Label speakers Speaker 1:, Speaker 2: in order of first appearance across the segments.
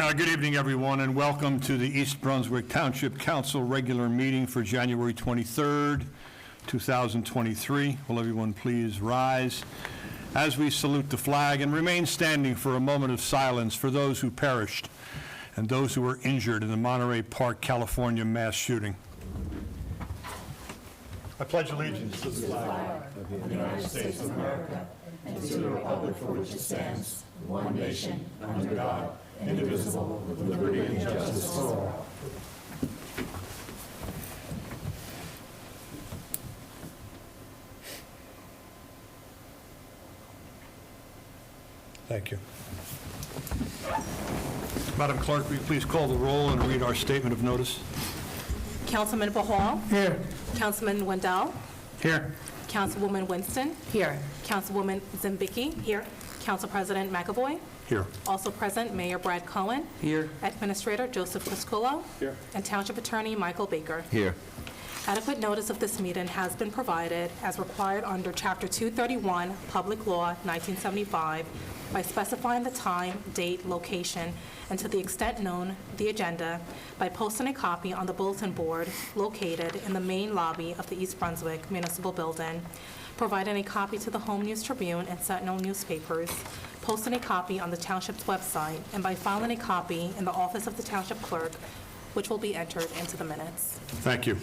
Speaker 1: Good evening, everyone, and welcome to the East Brunswick Township Council regular meeting for January 23rd, 2023. Will everyone please rise as we salute the flag and remain standing for a moment of silence for those who perished and those who were injured in the Monterey Park, California mass shooting. I pledge allegiance to the flag
Speaker 2: of the United States of America and to the republic for which it stands, one nation, under God, indivisible, with liberty and justice for all.
Speaker 1: Thank you. Madam Clerk, will you please call the roll and read our statement of notice?
Speaker 3: Councilman Bahal?
Speaker 1: Here.
Speaker 3: Councilman Wendell?
Speaker 1: Here.
Speaker 3: Councilwoman Winston?
Speaker 2: Here.
Speaker 3: Councilwoman Zembicki? Here. Council President McAvoy?
Speaker 1: Here.
Speaker 3: Also present, Mayor Brad Cohen?
Speaker 2: Here.
Speaker 3: Administrator Joseph Criscullo?
Speaker 1: Here.
Speaker 3: And Township Attorney Michael Baker.
Speaker 4: Here.
Speaker 3: Adequate notice of this meeting has been provided as required under Chapter 231, Public Law, 1975, by specifying the time, date, location, and to the extent known, the agenda, by posting a copy on the bulletin board located in the main lobby of the East Brunswick Municipal Building, providing a copy to the Home News Tribune and Sentinel newspapers, posting a copy on the Township's website, and by filing a copy in the office of the Township Clerk, which will be entered into the minutes.
Speaker 1: Thank you.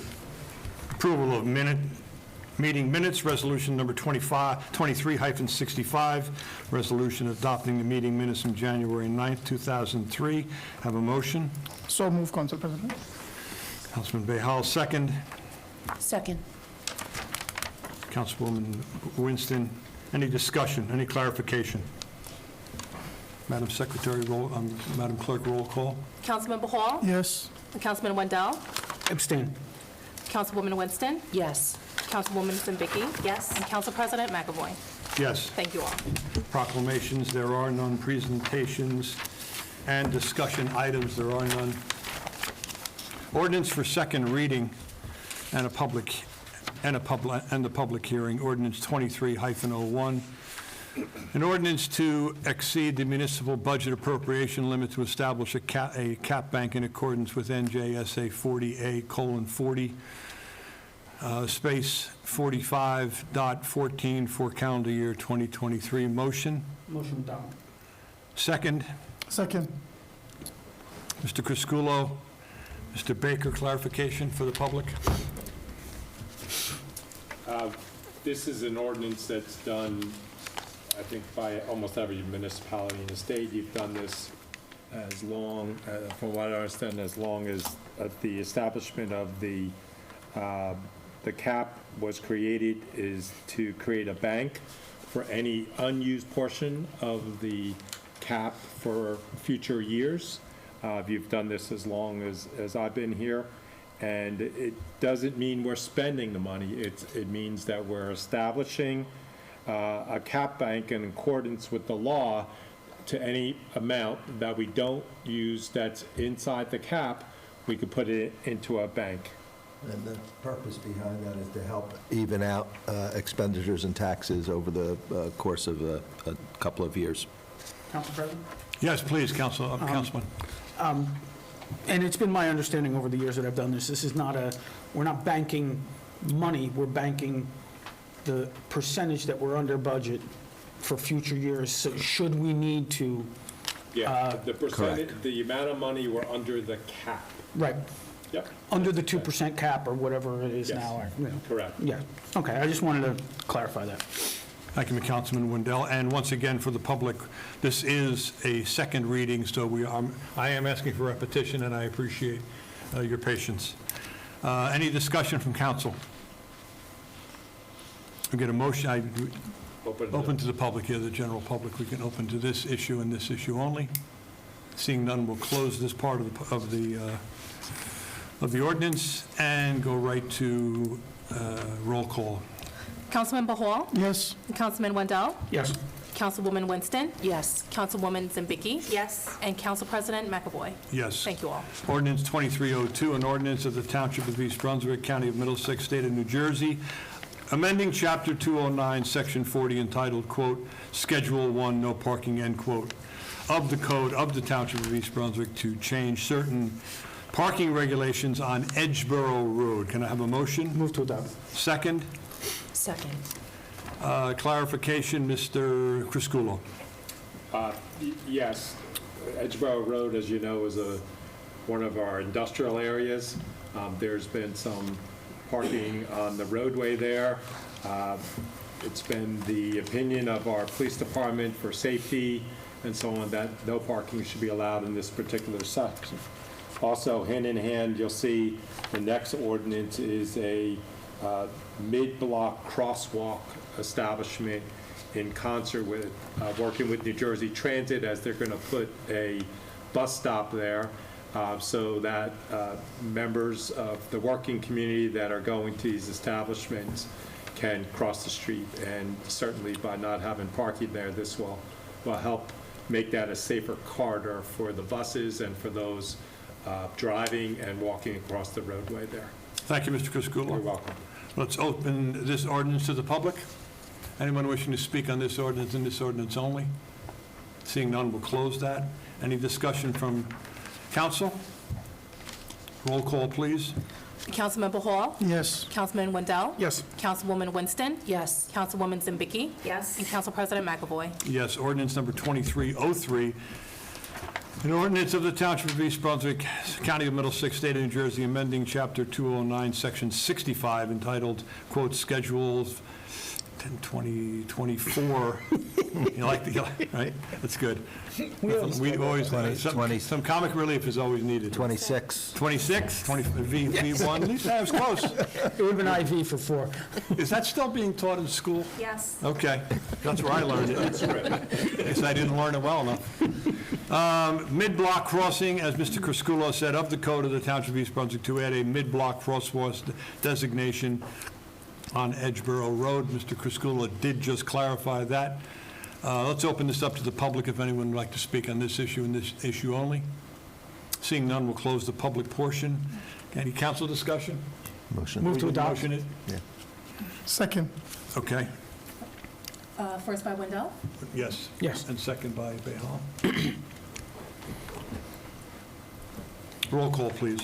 Speaker 1: Approval of meeting minutes, resolution number 23-65, resolution adopting the meeting minutes from January 9th, 2003. Have a motion?
Speaker 5: So move, Council President.
Speaker 1: Councilman Behal, second.
Speaker 2: Second.
Speaker 1: Councilwoman Winston. Any discussion, any clarification? Madam Secretary, Madam Clerk, roll call.
Speaker 3: Councilman Bahal?
Speaker 5: Yes.
Speaker 3: Councilman Wendell?
Speaker 5: Abstain.
Speaker 3: Councilwoman Winston?
Speaker 2: Yes.
Speaker 3: Councilwoman Zembicki? Yes. And Council President McAvoy?
Speaker 1: Yes.
Speaker 3: Thank you all.
Speaker 1: Proclamations, there are none. Presentations and discussion items, there are none. Ordinance for second reading and the public hearing, ordinance 23-01. An ordinance to exceed the municipal budget appropriation limit to establish a cap bank in accordance with NJSA 40A:40, space 45.14 for calendar year 2023. Motion?
Speaker 5: Motion down.
Speaker 1: Second.
Speaker 5: Second.
Speaker 1: Mr. Criscullo. Mr. Baker, clarification for the public?
Speaker 6: This is an ordinance that's done, I think, by almost every municipality in the state. You've done this as long, from what I understand, as long as the establishment of the cap was created, is to create a bank for any unused portion of the cap for future years. You've done this as long as I've been here. And it doesn't mean we're spending the money. It means that we're establishing a cap bank in accordance with the law to any amount that we don't use that's inside the cap, we could put it into a bank.
Speaker 4: And the purpose behind that is to help even out expenditures and taxes over the course of a couple of years.
Speaker 5: Council President?
Speaker 1: Yes, please, Councilman.
Speaker 5: And it's been my understanding over the years that I've done this, we're not banking money, we're banking the percentage that we're under budget for future years, so should we need to.
Speaker 6: Yeah, the percentage, the amount of money we're under the cap.
Speaker 5: Right.
Speaker 6: Yep.
Speaker 5: Under the 2% cap or whatever it is
Speaker 6: Yes.
Speaker 5: now.
Speaker 6: Correct.
Speaker 5: Yeah, okay, I just wanted to clarify that.
Speaker 1: Thank you, Councilman Wendell. And once again, for the public, this is a second reading, so I am asking for repetition, and I appreciate your patience. Any discussion from council? We get a motion. Open to the public here, the general public. We can open to this issue and this issue only. Seeing none, we'll close this part of the ordinance and go right to roll call.
Speaker 3: Councilman Bahal?
Speaker 5: Yes.
Speaker 3: Councilman Wendell?
Speaker 5: Yes.
Speaker 3: Councilwoman Winston?
Speaker 2: Yes.
Speaker 3: Councilwoman Zembicki? Yes. And Council President McAvoy?
Speaker 1: Yes.
Speaker 3: Thank you all.
Speaker 1: Ordinance 2302, an ordinance of the Township of East Brunswick, County of Middlesex, State of New Jersey, amending Chapter 209, Section 40, entitled, quote, Schedule 1, no parking, end quote, of the code of the Township of East Brunswick to change certain parking regulations on Edgeboro Road. Can I have a motion?
Speaker 5: Move to adopt.
Speaker 1: Second?
Speaker 2: Second.
Speaker 1: Clarification, Mr. Criscuolo.
Speaker 6: Yes, Edgeboro Road, as you know, is one of our industrial areas. There's been some parking on the roadway there. It's been the opinion of our police department for safety and so on that no parking should be allowed in this particular section. Also, hand in hand, you'll see the next ordinance is a mid-block crosswalk establishment in concert with, working with New Jersey Transit, as they're going to put a bus stop there so that members of the working community that are going to these establishments can cross the street. And certainly by not having parking there, this will help make that a safer corridor for the buses and for those driving and walking across the roadway there.
Speaker 1: Thank you, Mr. Criscuolo.
Speaker 6: You're welcome.
Speaker 1: Let's open this ordinance to the public. Anyone wishing to speak on this ordinance and this ordinance only? Seeing none, we'll close that. Any discussion from council? Roll call, please.
Speaker 3: Councilmember Hall?
Speaker 5: Yes.
Speaker 3: Councilman Wendell?
Speaker 5: Yes.
Speaker 3: Councilwoman Winston?
Speaker 2: Yes.
Speaker 3: Councilwoman Zambicki?
Speaker 2: Yes.
Speaker 3: And Council President McAvoy.
Speaker 1: Yes, ordinance number 2303, an ordinance of the Township of East Brunswick, County of Middlesex, State of New Jersey, amending Chapter 209, Section 65, entitled, quote, Schedules 10/20/24. You like the, right? That's good. We always,
Speaker 4: 20.
Speaker 1: some comic relief is always needed.
Speaker 4: 26.
Speaker 1: 26, V1, at least I was close.
Speaker 5: It would have been IV for 4.
Speaker 1: Is that still being taught in school?
Speaker 3: Yes.
Speaker 1: Okay, that's where I learned it. Guess I didn't learn it well enough. Mid-block crossing, as Mr. Criscuolo said, of the code of the Township of East Brunswick to add a mid-block crosswalk designation on Edgeboro Road. Mr. Criscuolo did just clarify that. Let's open this up to the public if anyone would like to speak on this issue and this issue only. Seeing none, we'll close the public portion. Any council discussion?
Speaker 4: Motion.
Speaker 5: Move to adopt.
Speaker 1: Motion it?
Speaker 5: Second.
Speaker 1: Okay,
Speaker 3: First by Wendell?
Speaker 1: yes.
Speaker 5: Yes.
Speaker 1: And second by Behal. Roll call, please.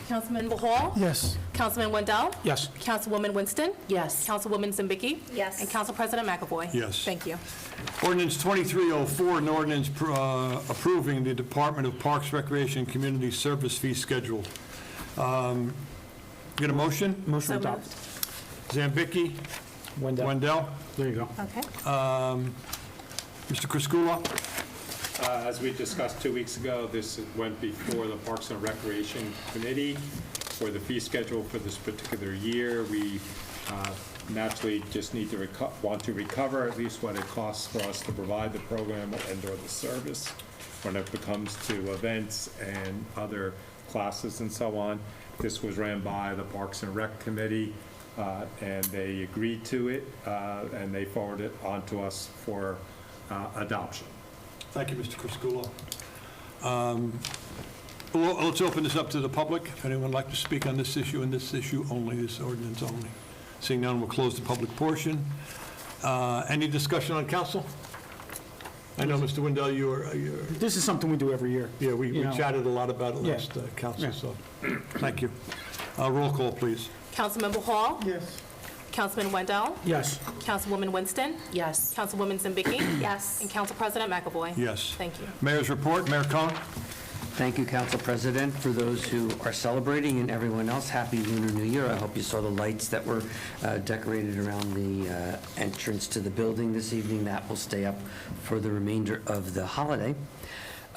Speaker 3: Councilmember Hall?
Speaker 5: Yes.
Speaker 3: Councilman Wendell?
Speaker 5: Yes.
Speaker 3: Councilwoman Winston?
Speaker 2: Yes.
Speaker 3: Councilwoman Zambicki?
Speaker 2: Yes.
Speaker 3: And Council President McAvoy?
Speaker 1: Yes.
Speaker 3: Thank you.
Speaker 1: Ordinance 2304, an ordinance approving the Department of Parks, Recreation, and Community Service fee schedule. Get a motion?
Speaker 5: Motion
Speaker 3: So
Speaker 5: to adopt.
Speaker 1: Zambicki,
Speaker 5: Wendell.
Speaker 1: Wendell,
Speaker 5: There you go.
Speaker 3: Okay.
Speaker 1: Mr. Criscuolo?
Speaker 6: As we discussed 2 weeks ago, this went before the Parks and Recreation Committee for the fee schedule for this particular year. We naturally just need to want to recover at least what it costs for us to provide the program and/or the service when it comes to events and other classes and so on. This was ran by the Parks and Rec Committee, and they agreed to it, and they forwarded it on to us for adoption.
Speaker 1: Thank you, Mr. Criscuolo. Let's open this up to the public. If anyone would like to speak on this issue and this issue only, this ordinance only. Seeing none, we'll close the public portion. Any discussion on council? I know, Mr. Wendell, you're,
Speaker 5: This is something we do every year.
Speaker 1: yeah, we
Speaker 5: You know.
Speaker 1: chatted a lot about it
Speaker 5: Yeah.
Speaker 1: last council,
Speaker 5: Yeah.
Speaker 1: so, thank you. Roll call, please.
Speaker 3: Councilmember Hall?
Speaker 5: Yes.
Speaker 3: Councilman Wendell?
Speaker 5: Yes.
Speaker 3: Councilwoman Winston?
Speaker 2: Yes.
Speaker 3: Councilwoman Zambicki?
Speaker 2: Yes.
Speaker 3: And Council President McAvoy?
Speaker 1: Yes.
Speaker 3: Thank you.
Speaker 1: Mayor's report, Mayor Cohen?
Speaker 7: Thank you, Council President. For those who are celebrating and everyone else, Happy Lunar New Year. I hope you saw the lights that were decorated around the entrance to the building this evening. That will stay up for the remainder of the holiday.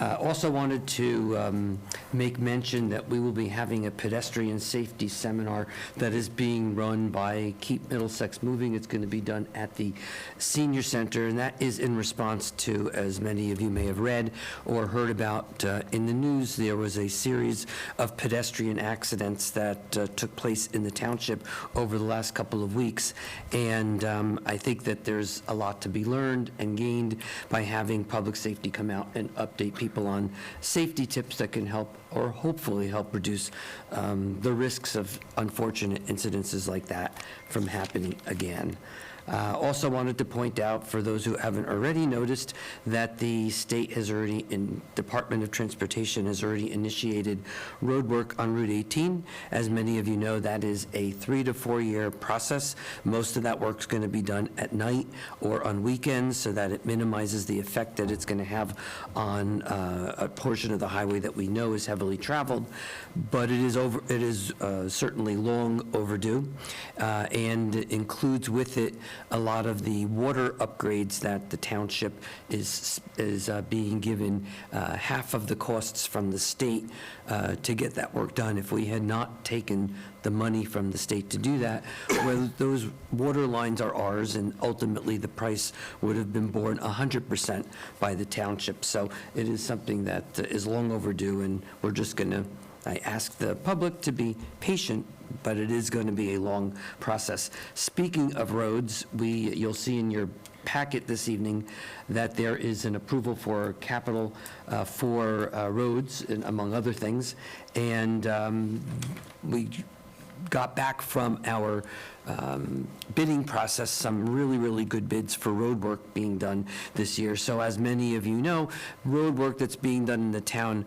Speaker 7: Also wanted to make mention that we will be having a pedestrian safety seminar that is being run by Keep Middlesex Moving. It's going to be done at the Senior Center, and that is in response to, as many of you may have read or heard about in the news, there was a series of pedestrian accidents that took place in the township over the last couple of weeks. And I think that there's a lot to be learned and gained by having public safety come out and update people on safety tips that can help or hopefully help reduce the risks of unfortunate incidences like that from happening again. Also wanted to point out, for those who haven't already noticed, that the state has already, Department of Transportation has already initiated road work on Route 18. As many of you know, that is a 3 to 4 year process. Most of that work's going to be done at night or on weekends so that it minimizes the effect that it's going to have on a portion of the highway that we know is heavily traveled. But it is certainly long overdue, and includes with it a lot of the water upgrades that the township is being given half of the costs from the state to get that work done. If we had not taken the money from the state to do that, well, those water lines are ours, and ultimately the price would have been borne 100% by the township. So it is something that is long overdue, and we're just going to, I ask the public to be patient, but it is going to be a long process. Speaking of roads, you'll see in your packet this evening that there is an approval for capital for roads, and among other things. And we got back from our bidding process some really good bids for road work being done this year. So as many of you know, road work that's being done in the town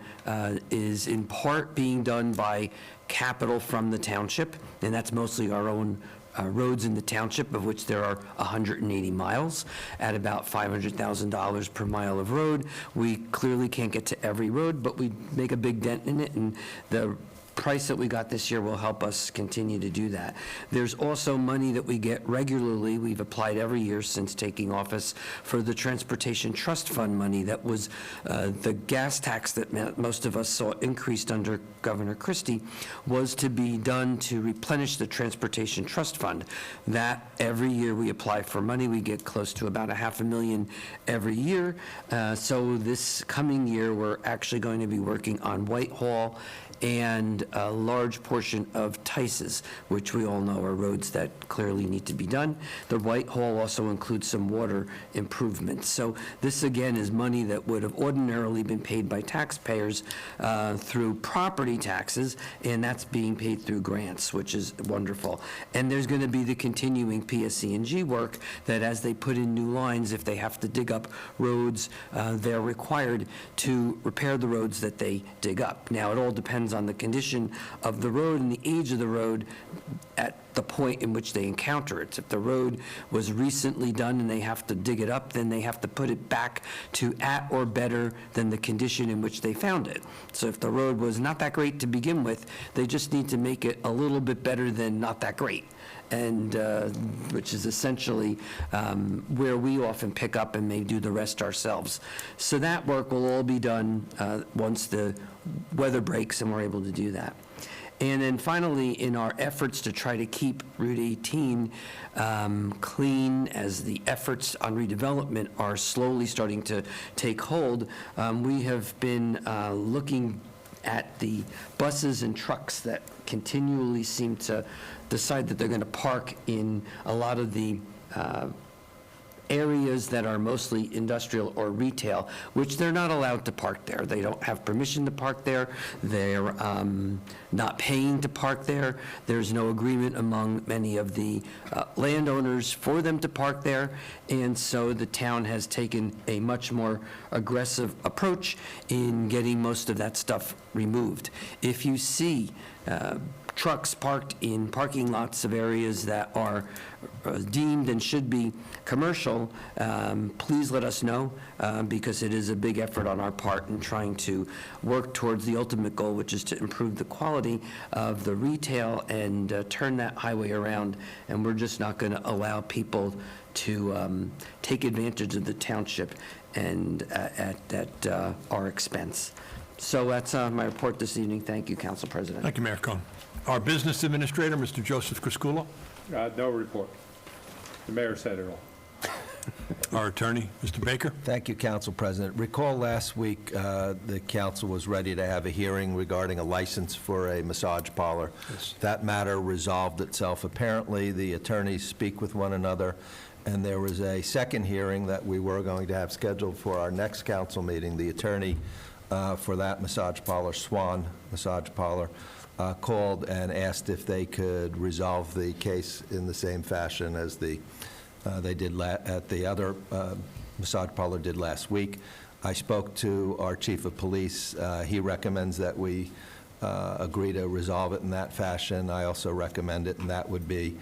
Speaker 7: is in part being done by capital from the township, and that's mostly our own roads in the township, of which there are 180 miles at about $500,000 per mile of road. We clearly can't get to every road, but we make a big dent in it, and the price that we got this year will help us continue to do that. There's also money that we get regularly. We've applied every year since taking office for the Transportation Trust Fund money. That was the gas tax that most of us saw increased under Governor Christie, was to be done to replenish the Transportation Trust Fund. That every year we apply for money. We get close to about $500,000 every year. So this coming year, we're actually going to be working on Whitehall and a large portion of Tices, which we all know are roads that clearly need to be done. The Whitehall also includes some water improvements. So this, again, is money that would have ordinarily been paid by taxpayers through property taxes, and that's being paid through grants, which is wonderful. And there's going to be the continuing PSC&G work that, as they put in new lines, if they have to dig up roads, they're required to repair the roads that they dig up. Now, it all depends on the condition of the road and the age of the road at the point in which they encounter it. If the road was recently done and they have to dig it up, then they have to put it back to at or better than the condition in which they found it. So if the road was not that great to begin with, they just need to make it a little bit better than not that great, and which is essentially where we often pick up and may do the rest ourselves. So that work will all be done once the weather breaks and we're able to do that. And then finally, in our efforts to try to keep Route 18 clean, as the efforts on redevelopment are slowly starting to take hold, we have been looking at the buses and trucks that continually seem to decide that they're going to park in a lot of the areas that are mostly industrial or retail, which they're not allowed to park there. They don't have permission to park there. They're not paying to park there. There's no agreement among many of the landowners for them to park there, and so the town has taken a much more aggressive approach in getting most of that stuff removed. If you see trucks parked in parking lots of areas that are deemed and should be commercial, please let us know, because it is a big effort on our part in trying to work towards the ultimate goal, which is to improve the quality of the retail and turn that highway around. And we're just not going to allow people to take advantage of the township and at our expense. So that's my report this evening. Thank you, Council President.
Speaker 1: Thank you, Mayor Cohn. Our Business Administrator, Mr. Joseph Criscuolo.
Speaker 6: No report. The mayor said it all.
Speaker 1: Our Attorney, Mr. Baker.
Speaker 4: Thank you, Council President. Recall last week, the council was ready to have a hearing regarding a license for a massage parlor.
Speaker 1: Yes.
Speaker 4: That matter resolved itself. Apparently, the attorneys speak with one another, and there was a second hearing that we were going to have scheduled for our next council meeting. The attorney for that massage parlor, Swan Massage Parlor, called and asked if they could resolve the case in the same fashion as the They did at the other massage parlor did last week. I spoke to our chief of police. He recommends that we agree to resolve it in that fashion. I also recommend it, and that would be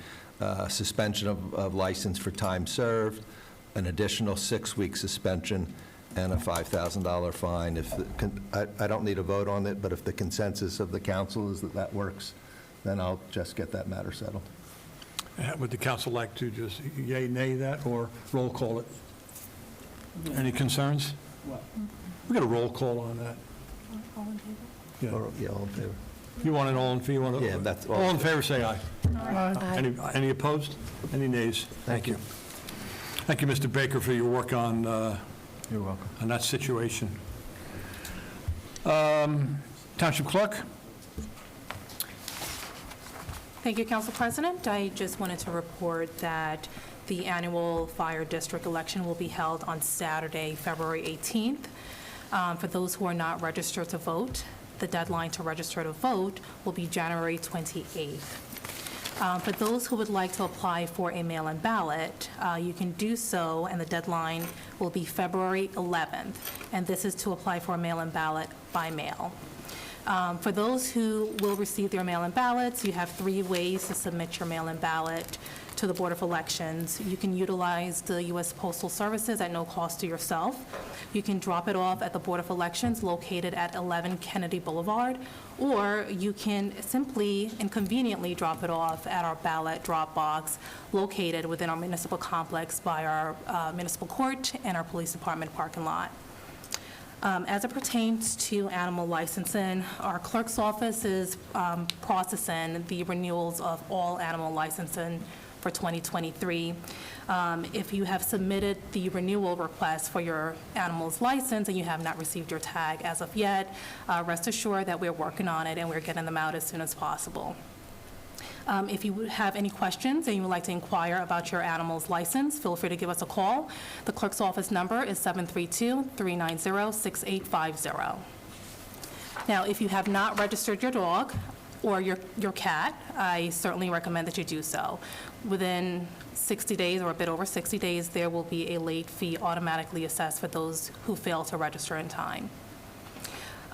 Speaker 4: suspension of license for time served, an additional 6-week suspension, and a $5,000 fine. I don't need a vote on it, but if the consensus of the council is that that works, then I'll just get that matter settled.
Speaker 1: Would the council like to just yay, nay that, or roll call it? Any concerns? We got a roll call on that.
Speaker 3: All in favor?
Speaker 1: Yeah.
Speaker 4: Yeah, all in favor?
Speaker 1: You want it all in favor? You want it-
Speaker 4: Yeah, that's all.
Speaker 1: All in favor, say aye. Any opposed? Any nays? Thank you. Thank you, Mr. Baker, for your work on
Speaker 4: You're welcome.
Speaker 1: that situation. Township Clerk?
Speaker 3: Thank you, Council President. I just wanted to report that the annual fire district election will be held on Saturday, February 18th. For those who are not registered to vote, the deadline to register to vote will be January 28th. For those who would like to apply for a mail-in ballot, you can do so, and the deadline will be February 11th, and this is to apply for a mail-in ballot by mail. For those who will receive their mail-in ballots, you have 3 ways to submit your mail-in ballot to the Board of Elections. You can utilize the U.S. Postal Services at no cost to yourself. You can drop it off at the Board of Elections located at 11 Kennedy Boulevard, or you can simply and conveniently drop it off at our ballot drop box located within our municipal complex by our municipal court and our police department parking lot. As it pertains to animal licensing, our clerk's office is processing the renewals of all animal licensing for 2023. If you have submitted the renewal request for your animal's license and you have not received your tag as of yet, rest assured that we're working on it and we're getting them out as soon as possible. If you have any questions and you would like to inquire about your animal's license, feel free to give us a call. The clerk's office number is 732-390-6850. Now, if you have not registered your dog or your cat, I certainly recommend that you do so. Within 60 days or a bit over 60 days, there will be a late fee automatically assessed for those who fail to register in time.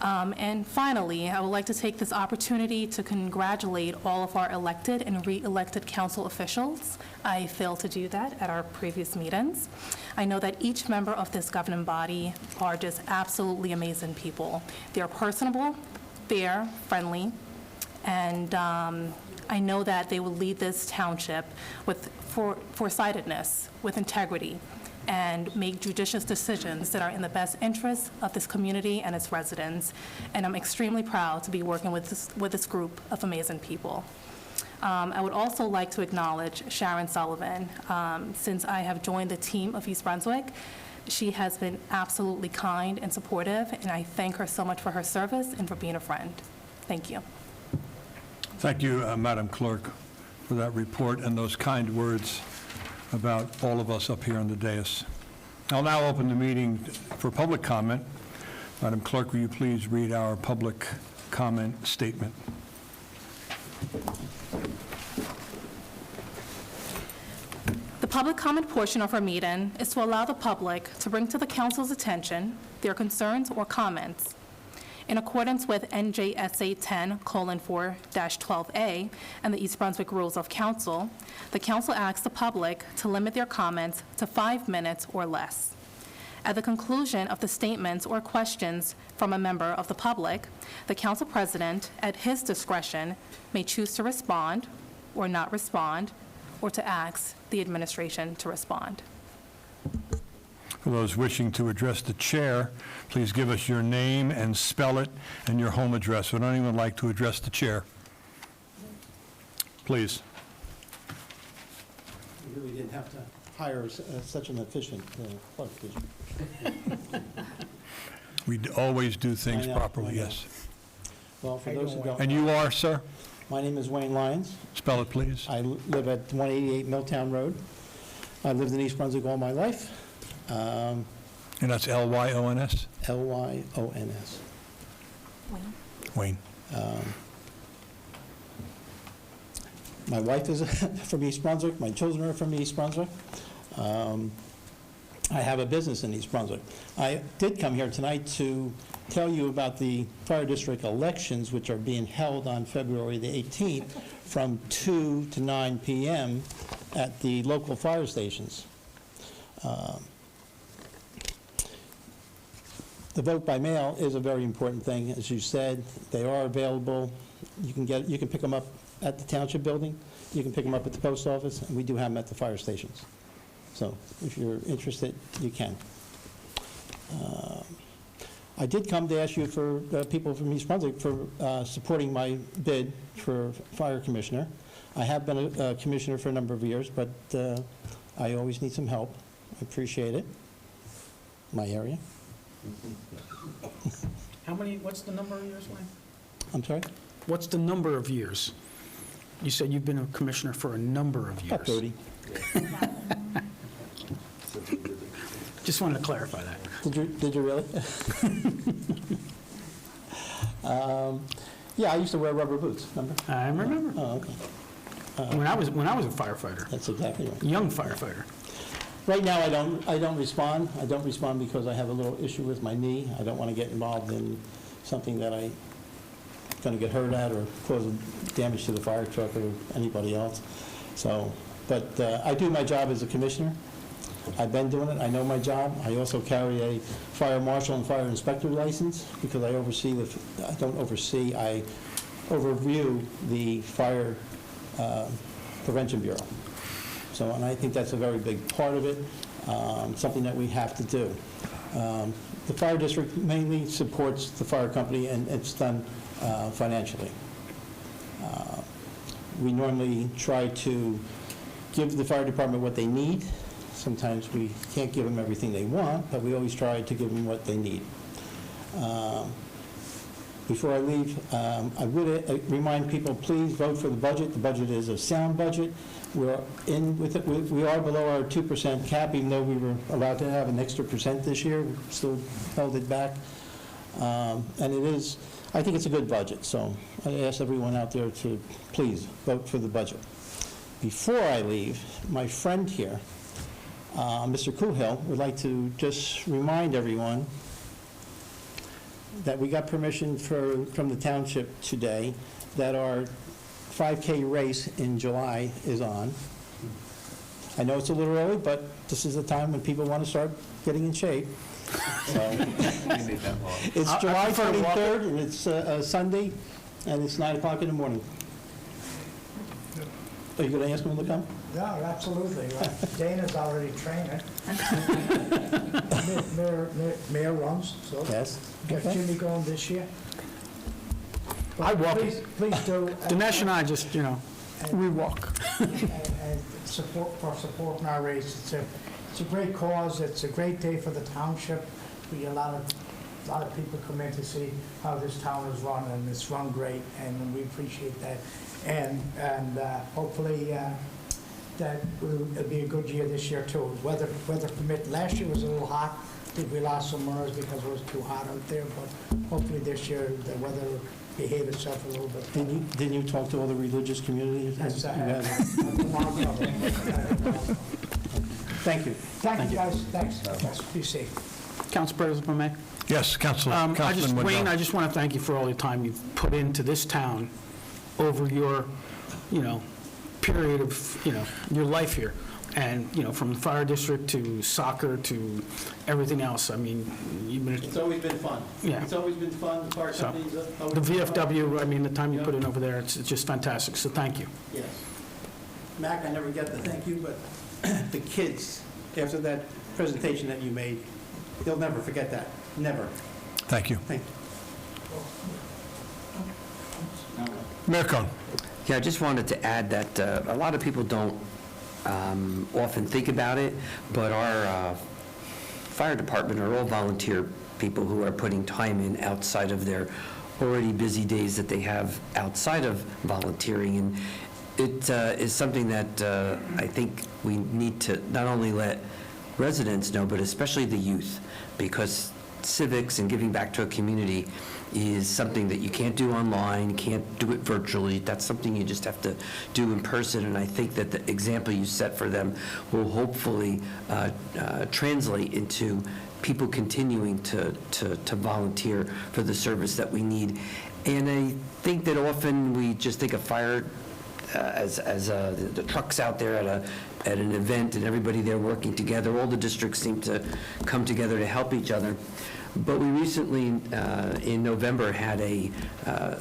Speaker 3: And finally, I would like to take this opportunity to congratulate all of our elected and re-elected council officials. I failed to do that at our previous meetings. I know that each member of this governing body are just absolutely amazing people. They are personable, fair, friendly, and I know that they will lead this township with foresightedness, with integrity, and make judicious decisions that are in the best interest of this community and its residents. And I'm extremely proud to be working with this group of amazing people. I would also like to acknowledge Sharon Sullivan. Since I have joined the team of East Brunswick, she has been absolutely kind and supportive, and I thank her so much for her service and for being a friend. Thank you.
Speaker 1: Thank you, Madam Clerk, for that report and those kind words about all of us up here on the dais. I'll now open the meeting for public comment. Madam Clerk, will you please read our public comment statement?
Speaker 3: The public comment portion of our meeting is to allow the public to bring to the council's attention their concerns or comments. In accordance with NJSA 10:4-12A and the East Brunswick Rules of Council, the council asks the public to limit their comments to 5 minutes or less. At the conclusion of the statements or questions from a member of the public, the council president, at his discretion, may choose to respond or not respond, or to ask the administration to respond.
Speaker 1: For those wishing to address the chair, please give us your name and spell it and your home address. Would anyone like to address the chair? Please.
Speaker 8: We really didn't have to hire such an efficient clerk, did you?
Speaker 1: We always do things
Speaker 8: I know,
Speaker 1: properly,
Speaker 8: I know.
Speaker 1: yes.
Speaker 8: Well, for those who don't
Speaker 1: And you are, sir?
Speaker 8: my name is Wayne Lyons.
Speaker 1: Spell it, please.
Speaker 8: I live at 188 Milltown Road. I lived in East Brunswick all my life.
Speaker 1: And that's L-Y-O-N-S?
Speaker 8: Lyons.
Speaker 1: Wayne.
Speaker 8: My wife is from East Brunswick. My children are from East Brunswick. I have a business in East Brunswick. I did come here tonight to tell you about the fire district elections, which are being held on February the 18th from 2 to 9 p.m. at the local fire stations. The vote by mail is a very important thing. As you said, they are available. You can pick them up at the Township building. You can pick them up at the post office, and we do have them at the fire stations. So if you're interested, you can. I did come to ask you for people from East Brunswick for supporting my bid for fire commissioner. I have been a commissioner for a number of years, but I always need some help. I appreciate it. My area.
Speaker 5: What's the number of years, Wayne?
Speaker 8: I'm sorry?
Speaker 5: What's the number of years? You said you've been a commissioner for a number of years.
Speaker 8: About 30.
Speaker 5: Just wanted to clarify that.
Speaker 8: Did you really? Yeah, I used to wear rubber boots, remember?
Speaker 5: I remember.
Speaker 8: Oh, okay.
Speaker 5: When I was a firefighter,
Speaker 8: That's exactly right.
Speaker 5: young firefighter.
Speaker 8: Right now, I don't respond. I don't respond because I have a little issue with my knee. I don't want to get involved in something that I'm going to get hurt at or cause damage to the fire truck or anybody else. So, but I do my job as a commissioner. I've been doing it. I know my job. I also carry a fire marshal and fire inspector license because I overview the Fire Prevention Bureau. So, and I think that's a very big part of it, something that we have to do. The fire district mainly supports the fire company, and it's done financially. We normally try to give the fire department what they need. Sometimes we can't give them everything they want, but we always try to give them what they need. Before I leave, I would remind people, please vote for the budget. The budget is a sound budget. We're in with it. We are below our 2% cap, even though we were allowed to have an extra % this year. We still held it back. And it is, I think it's a good budget. So I ask everyone out there to please vote for the budget. Before I leave, my friend here, Mr. Kuhil, would like to just remind everyone that we got permission from the township today that our 5K race in July is on. I know it's a little early, but this is the time when people want to start getting in shape. So, it's July 23rd, and it's a Sunday, and it's 9 o'clock in the morning. Are you going to ask them to come?
Speaker 2: No, absolutely. Dana's already training. Mayor runs, so.
Speaker 8: Yes.
Speaker 2: Get Jimmy going this year.
Speaker 5: I walk.
Speaker 2: Please do.
Speaker 5: Dinesh and I just, we walk.
Speaker 2: And supporting our race. It's a great cause. It's a great day for the township. We get a lot of people come in to see how this town is run, and it's run great, and we appreciate that. And hopefully that it'll be a good year this year too. Weather permit. Last year was a little hot. I think we lost some runners because it was too hot out there, but hopefully this year the weather will behave itself a little bit.
Speaker 8: Didn't you talk to all the religious communities?
Speaker 2: That's,
Speaker 8: Thank you.
Speaker 2: Thank you, guys. Thanks. Be safe.
Speaker 5: Council President, if I may.
Speaker 1: Yes, Councilman
Speaker 5: Wayne,
Speaker 1: Wendell.
Speaker 5: I just want to thank you for all the time you've put into this town over your, period of, your life here. And, from the fire district to soccer to everything else. I mean, you've been...
Speaker 8: It's always been fun.
Speaker 5: Yeah.
Speaker 8: It's always been fun. The fire
Speaker 5: So,
Speaker 8: company's always
Speaker 5: the
Speaker 8: been fun.
Speaker 5: VFW, I mean, the time you put in over there, it's just fantastic. So thank you.
Speaker 8: Yes. Mac, I never get to thank you, but the kids, after that presentation that you made, they'll never forget that. Never.
Speaker 1: Thank you.
Speaker 8: Thank you.
Speaker 1: Mayor Cohn.
Speaker 7: Yeah, I just wanted to add that a lot of people don't often think about it, but our fire department are all volunteer people who are putting time in outside of their already busy days that they have outside of volunteering. And it is something that I think we need to not only let residents know, but especially the youth, because civics and giving back to a community is something that you can't do online, you can't do it virtually. That's something you just have to do in person, and I think that the example you set for them will hopefully translate into people continuing to volunteer for the service that we need. And I think that often we just think of fire as the trucks out there at an event and everybody there working together. All the districts seem to come together to help each other. But we recently, in November, had a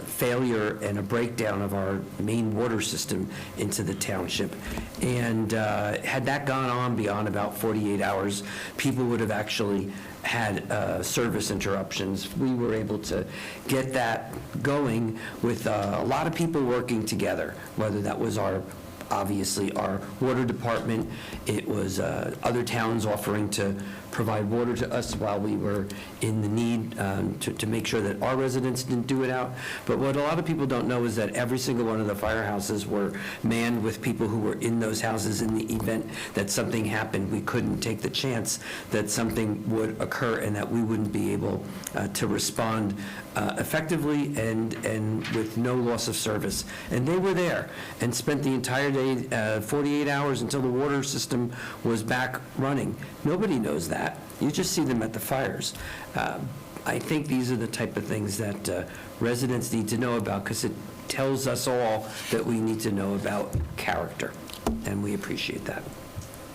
Speaker 7: failure and a breakdown of our main water system into the township. And had that gone on beyond about 48 hours, people would have actually had service interruptions. We were able to get that going with a lot of people working together, whether that was obviously our water department, it was other towns offering to provide water to us while we were in the need to make sure that our residents didn't do it out. But what a lot of people don't know is that every single one of the firehouses were manned with people who were in those houses in the event that something happened. We couldn't take the chance that something would occur and that we wouldn't be able to respond effectively and with no loss of service. And they were there and spent the entire day, 48 hours until the water system was back running. Nobody knows that. You just see them at the fires. I think these are the type of things that residents need to know about, because it tells us all that we need to know about character, and we appreciate that.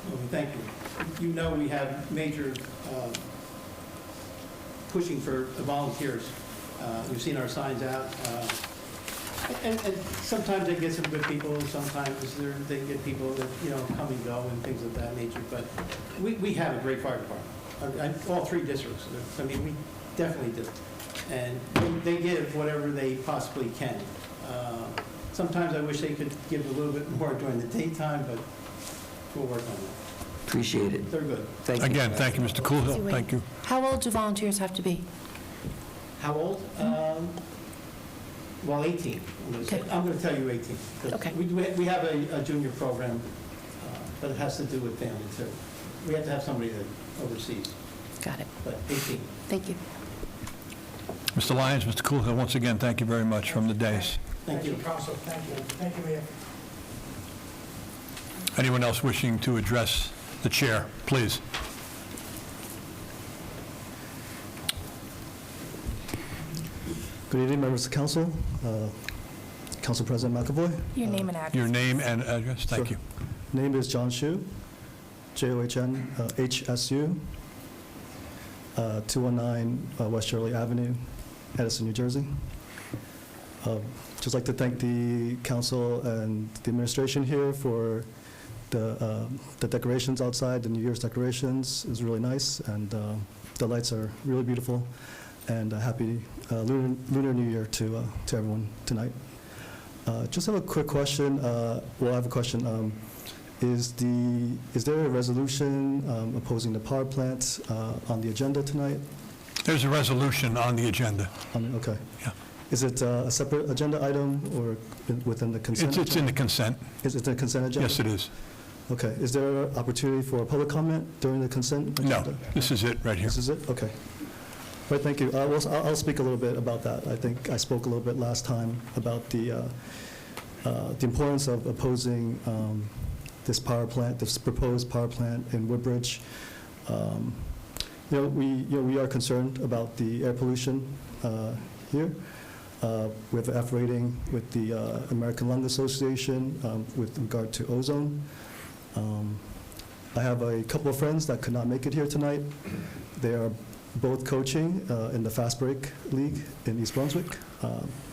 Speaker 8: Well, thank you. You know we have major pushing for volunteers. You've seen our signs out. And sometimes they get some good people, sometimes they get people that, come and go and things of that nature. But we have a great fire department. All three districts. I mean, we definitely do. And they give whatever they possibly can. Sometimes I wish they could give a little bit more during the daytime, but we'll work on that.
Speaker 7: Appreciate it.
Speaker 8: They're good.
Speaker 7: Thank you.
Speaker 1: Again, thank you, Mr. Coolhill. Thank you.
Speaker 9: How old do volunteers have to be?
Speaker 8: How old? Well, 18.
Speaker 9: Okay.
Speaker 8: I'm going to tell you 18. 'Cause
Speaker 9: Okay.
Speaker 8: We have a junior program, but it has to do with family, too. We have to have somebody that oversees,
Speaker 9: Got it.
Speaker 8: but 18.
Speaker 9: Thank you.
Speaker 1: Mr. Lyons, Mr. Coolhill, once again, thank you very much from the dais.
Speaker 8: Thank you.
Speaker 2: Council. Thank you. Thank you, Mayor.
Speaker 1: Anyone else wishing to address the chair, please?
Speaker 10: Good evening, members of council. Council President McAvoy.
Speaker 3: Your name and address.
Speaker 1: Your name and address, thank
Speaker 10: Sure. you. Name is John Hsu, John HSU, 219 West Shirley Avenue, Edison, New Jersey. Just like to thank the council and the administration here for the decorations outside. The New Year's decorations is really nice, and the lights are really beautiful. And happy Lunar New Year to everyone tonight. Just have a quick question. I have a question. Is there a resolution opposing the power plant on the agenda tonight?
Speaker 1: There's a resolution on the agenda.
Speaker 10: Okay.
Speaker 1: Yeah.
Speaker 10: Is it a separate agenda item or within the consent?
Speaker 1: It's in the consent.
Speaker 10: Is it the consent agenda?
Speaker 1: Yes, it is.
Speaker 10: Okay. Is there an opportunity for public comment during the consent agenda?
Speaker 1: No, this is it right here.
Speaker 10: This is it? Okay. All right, thank you. I'll speak a little bit about that. I think I spoke a little bit last time about the importance of opposing this power plant, this proposed power plant in Woodbridge. We are concerned about the air pollution here. We have an F rating with the American Lung Association with regard to ozone. I have a couple of friends that could not make it here tonight. They are both coaching in the Fast Break League in East Brunswick,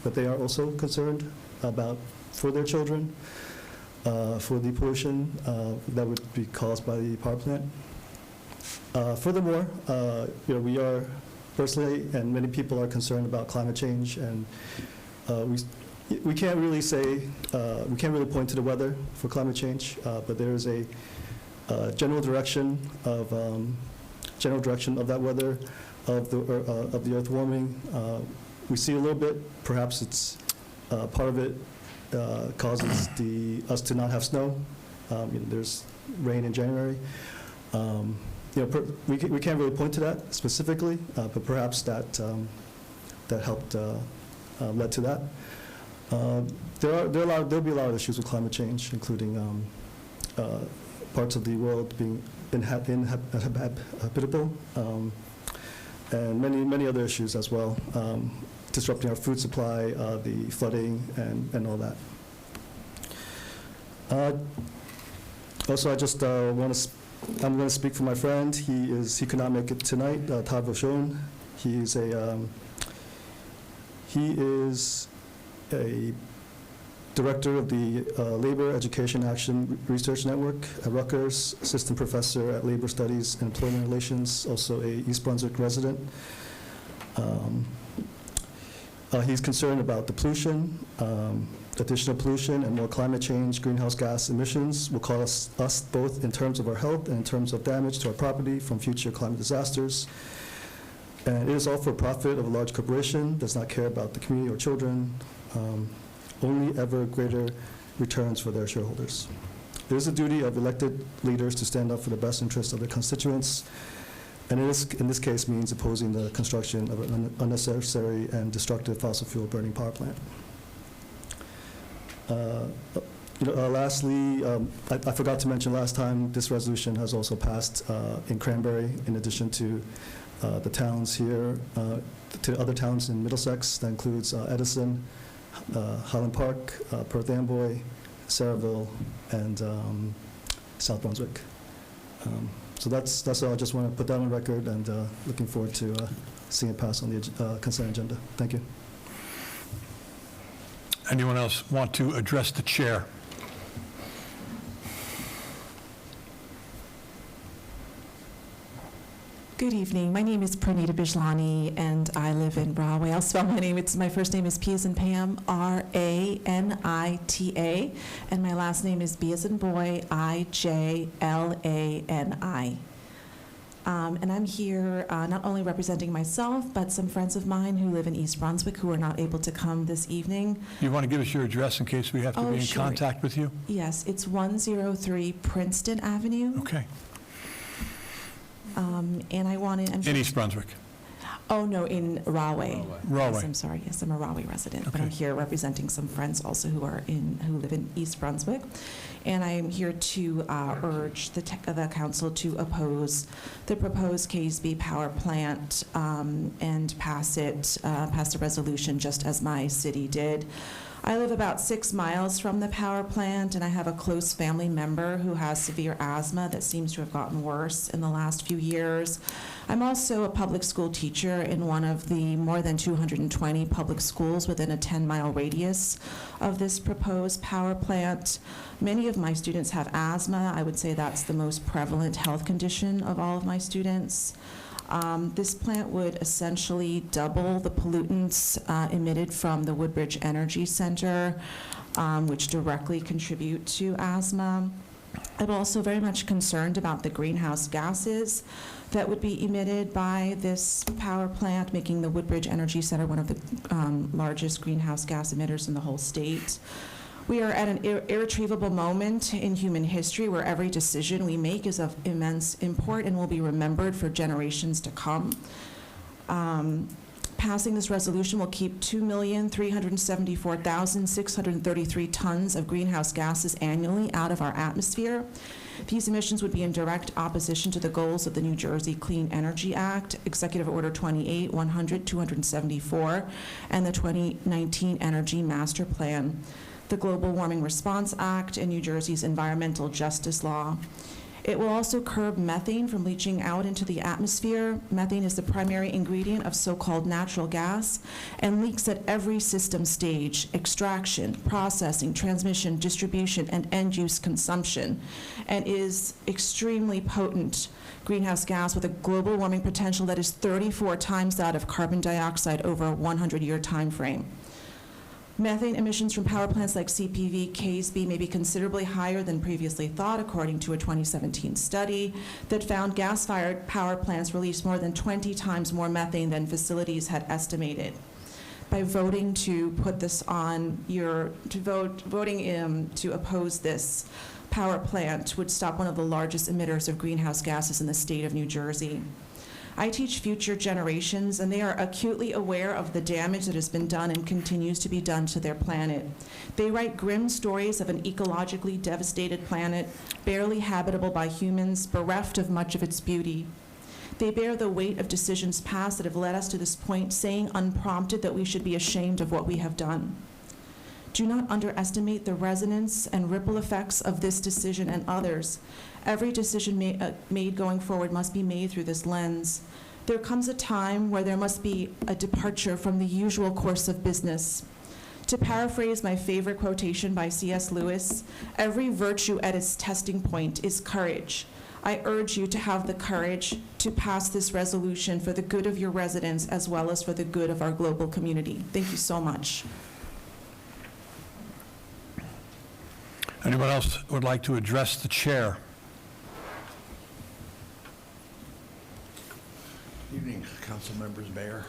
Speaker 10: but they are also concerned about, for their children, for the pollution that would be caused by the power plant. Furthermore, we are personally, and many people are concerned about climate change, and we can't really say, we can't really point to the weather for climate change, but there is a general direction of that weather, of the earth warming. We see a little bit, perhaps it's part of it causes us to not have snow. There's rain in January. we can't really point to that specifically, but perhaps that helped, led to that. There'll be a lot of issues with climate change, including parts of the world being inhabitable, and many other issues as well, disrupting our food supply, the flooding, and all that. Also, I just I'm going to speak for my friend. He could not make it tonight. Todd Vachon. He is a director of the Labor Education Action Research Network at Rutgers, assistant professor at Labor Studies and Employment Relations, also a East Brunswick resident. He's concerned about the pollution, additional pollution, and more climate change. Greenhouse gas emissions will cost us both in terms of our health and in terms of damage to our property from future climate disasters. And it is all for profit of a large corporation, does not care about the community or children, only ever greater returns for their shareholders. It is the duty of elected leaders to stand up for the best interests of their constituents, and in this case means opposing the construction of an unnecessary and destructive fossil fuel burning power plant. Lastly, I forgot to mention last time, this resolution has also passed in Cranberry, in addition to the towns here, to other towns in Middlesex. That includes Edison, Highland Park, Perth Amboy, Saraville, and South Brunswick. So that's all. I just want to put that on record, and looking forward to seeing it pass on the consent agenda. Thank you.
Speaker 1: Anyone else want to address the chair?
Speaker 9: Good evening. My name is Pranita Bijlani, and I live in Rahway. I'll spell my name. My first name is P as in Pam, R-A-N-I-T-A, and my last name is B as in boy, I-J-L-A-N-I. And I'm here not only representing myself, but some friends of mine who live in East Brunswick who are not able to come this evening.
Speaker 1: You want to give us your address in case we have to be in
Speaker 9: sure.
Speaker 1: contact with you?
Speaker 9: Yes, it's 103 Princeton Avenue.
Speaker 1: Okay.
Speaker 9: And I wanted...
Speaker 1: In East Brunswick?
Speaker 9: Oh, no, in Rahway.
Speaker 1: Rahway.
Speaker 9: Yes, I'm sorry. Yes, I'm a Rahway resident, but
Speaker 1: Okay.
Speaker 9: I'm here representing some friends also who live in East Brunswick. And I am here to urge the council to oppose the proposed KSB power plant and pass the resolution just as my city did. I live about 6 miles from the power plant, and I have a close family member who has severe asthma that seems to have gotten worse in the last few years. I'm also a public school teacher in one of the more than 220 public schools within a 10-mile radius of this proposed power plant. Many of my students have asthma. I would say that's the most prevalent health condition of all of my students. This plant would essentially double the pollutants emitted from the Woodbridge Energy Center, which directly contribute to asthma. I'm also very much concerned about the greenhouse gases that would be emitted by this power plant, making the Woodbridge Energy Center one of the largest greenhouse gas emitters in the whole state. We are at an irretrievable moment in human history where every decision we make is of immense import and will be remembered for generations to come. Passing this resolution will keep 2,374,633 tons of greenhouse gases annually out of our atmosphere. These emissions would be in direct opposition to the goals of the New Jersey Clean Energy Act, Executive Order 28-100-274, and the 2019 Energy Master Plan, the Global Warming Response Act, and New Jersey's Environmental Justice Law. It will also curb methane from leaching out into the atmosphere. Methane is the primary ingredient of so-called natural gas and leaks at every system stage: extraction, processing, transmission, distribution, and end-use consumption, and is extremely potent greenhouse gas with a global warming potential that is 34 times that of carbon dioxide over a 100-year time frame. Methane emissions from power plants like CPV, KSB may be considerably higher than previously thought, according to a 2017 study that found gas-fired power plants release more than 20 times more methane than facilities had estimated. By voting to put this on to oppose this power plant would stop one of the largest emitters of greenhouse gases in the state of New Jersey. I teach future generations, and they are acutely aware of the damage that has been done and continues to be done to their planet. They write grim stories of an ecologically devastated planet, barely habitable by humans, bereft of much of its beauty. They bear the weight of decisions past that have led us to this point, saying unprompted that we should be ashamed of what we have done. Do not underestimate the resonance and ripple effects of this decision and others. Every decision made going forward must be made through this lens. There comes a time where there must be a departure from the usual course of business. To paraphrase my favorite quotation by C.S. Lewis, every virtue at its testing point is courage. I urge you to have the courage to pass this resolution for the good of your residents as well as for the good of our global community. Thank you so much.
Speaker 1: Anyone else would like to address the chair?
Speaker 11: Evening, council members, mayor.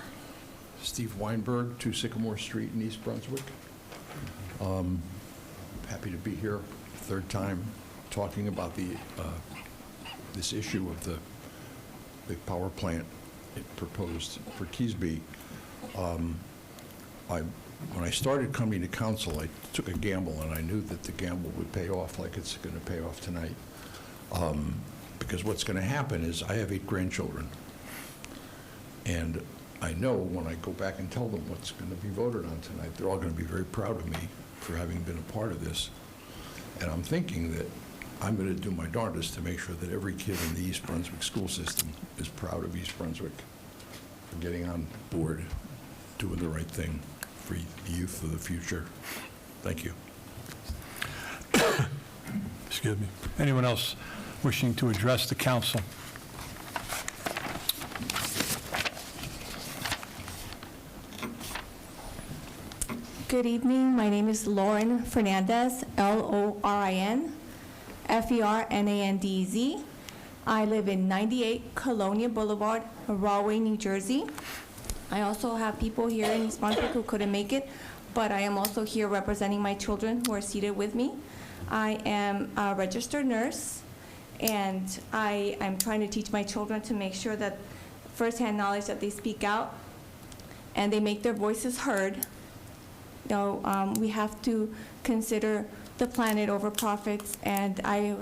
Speaker 11: Steve Weinberg, 2 Sycamore Street in East Brunswick. Happy to be here, third time, talking about this issue of the power plant proposed for Keasbey. When I started coming to council, I took a gamble, and I knew that the gamble would pay off like it's going to pay off tonight. Because what's going to happen is I have 8 grandchildren, and I know when I go back and tell them what's going to be voted on tonight, they're all going to be very proud of me for having been a part of this. And I'm thinking that I'm going to do my darndest to make sure that every kid in the East Brunswick school system is proud of East Brunswick for getting on board, doing the right thing for the youth of the future. Thank you.
Speaker 1: Excuse me. Anyone else wishing to address the council?
Speaker 12: Good evening. My name is Lauren Fernandez, Lorin, Fernandez. I live in 98 Colonia Boulevard, Rahway, New Jersey. I also have people here in East Brunswick who couldn't make it, but I am also here representing my children who are seated with me. I am a registered nurse, and I am trying to teach my children to make sure that firsthand knowledge that they speak out and they make their voices heard. You know, we have to consider the planet over profits, and I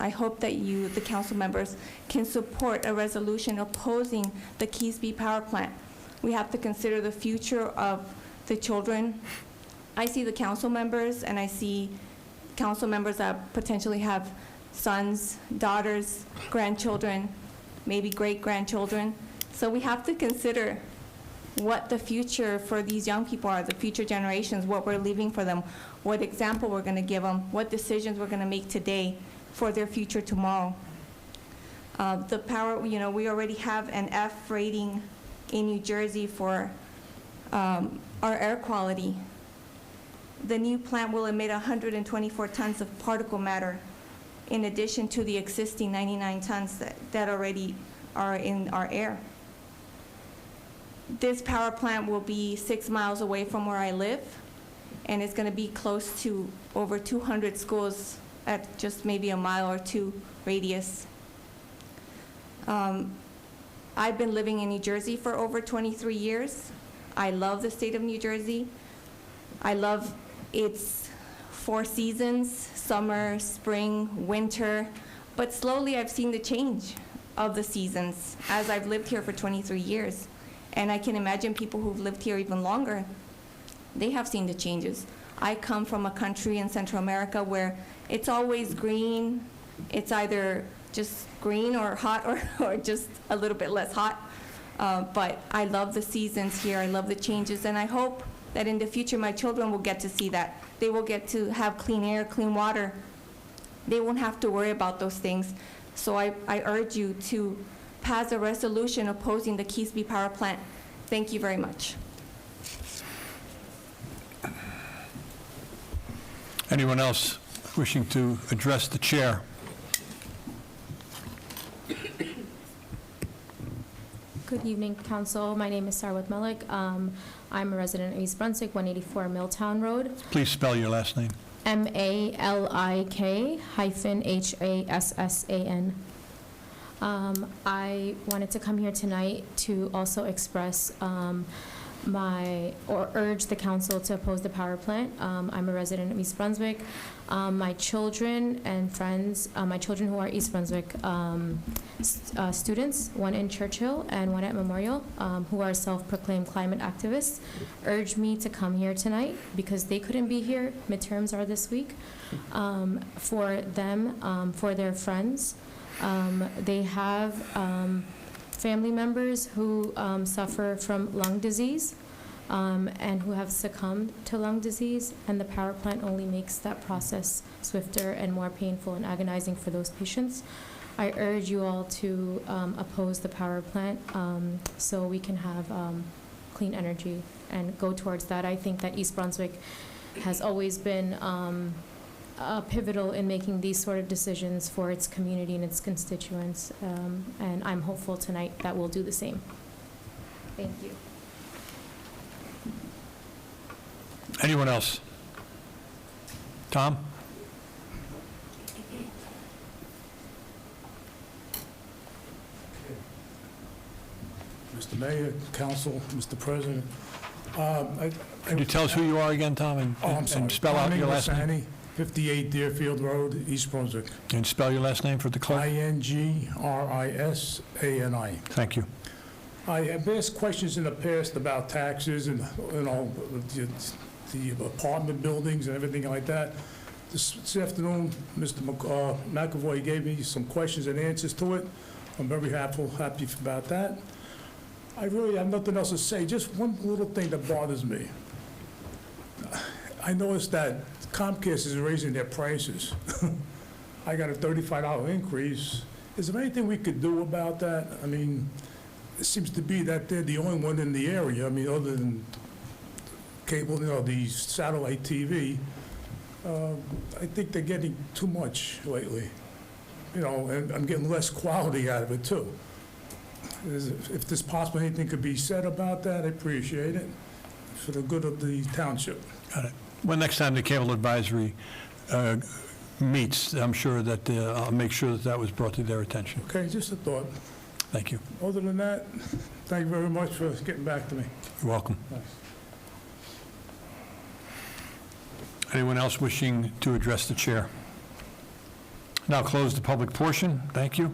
Speaker 12: hope that you, the council members, can support a resolution opposing the Keasbey power plant. We have to consider the future of the children. I see the council members, and I see council members that potentially have sons, daughters, grandchildren, maybe great-grandchildren. So we have to consider what the future for these young people are, the future generations, what we're leaving for them, what example we're going to give them, what decisions we're going to make today for their future tomorrow. The power, you know, we already have an F rating in New Jersey for our air quality. The new plant will emit 124 tons of particle matter in addition to the existing 99 tons that already are in our air. This power plant will be 6 miles away from where I live, and it's going to be close to over 200 schools at just maybe a mile or 2 radius. I've been living in New Jersey for over 23 years. I love the state of New Jersey. I love its 4 seasons, summer, spring, winter, but slowly I've seen the change of the seasons as I've lived here for 23 years. And I can imagine people who've lived here even longer, they have seen the changes. I come from a country in Central America where it's always green. It's either just green or hot or just a little bit less hot. But I love the seasons here. I love the changes. And I hope that in the future my children will get to see that. They will get to have clean air, clean water. They won't have to worry about those things. So I urge you to pass a resolution opposing the Keasbey power plant. Thank you very much.
Speaker 1: Anyone else wishing to address the chair?
Speaker 13: Good evening, council. My name is Sarwat Malik. I'm a resident of East Brunswick, 184 Milltown Road.
Speaker 1: Please spell your last name.
Speaker 13: MALIK-HASSAN. I wanted to come here tonight to also express urge the council to oppose the power plant. I'm a resident of East Brunswick. My children and friends, my children who are East Brunswick students, one in Churchill and one at Memorial, who are self-proclaimed climate activists, urged me to come here tonight because they couldn't be here. Midterms are this week. For them, for their friends. They have family members who suffer from lung disease and who have succumbed to lung disease, and the power plant only makes that process swifter and more painful and agonizing for those patients. I urge you all to oppose the power plant so we can have clean energy and go towards that. I think that East Brunswick has always been pivotal in making these sort of decisions for its community and its constituents, and I'm hopeful tonight that we'll do the same. Thank you.
Speaker 1: Anyone else? Tom?
Speaker 14: Mr. Mayor, Council, Mr. President.
Speaker 1: Could you tell us who you are again, Tom,
Speaker 14: I'm sorry.
Speaker 1: and spell out your last name?
Speaker 14: Tommy Lassani, 58 Deerfield Road, East Brunswick.
Speaker 1: And spell your last name for the clerk?
Speaker 14: INGRISANI.
Speaker 1: Thank you.
Speaker 14: I have asked questions in the past about taxes and, you know, the apartment buildings and everything like that. This afternoon, Mr. McAvoy gave me some questions and answers to it. I'm very happy about that. I really have nothing else to say. Just one little thing that bothers me. I noticed that Comcast is raising their prices. I got a $35 increase. Is there anything we could do about that? I mean, it seems to be that they're the only one in the area. I mean, other than cable, you know, the satellite TV. I think they're getting too much lately. You know, and I'm getting less quality out of it, too. If there's possible anything could be said about that, I appreciate it, for the good of the township.
Speaker 1: Got it. Well, next time the cable advisory meets, I'm sure that I'll make sure that that was brought to their attention.
Speaker 14: Okay, just a thought.
Speaker 1: Thank you.
Speaker 14: Other than that, thank you very much for getting back to me.
Speaker 1: You're welcome.
Speaker 14: Thanks.
Speaker 1: Anyone else wishing to address the chair? Now close the public portion. Thank you.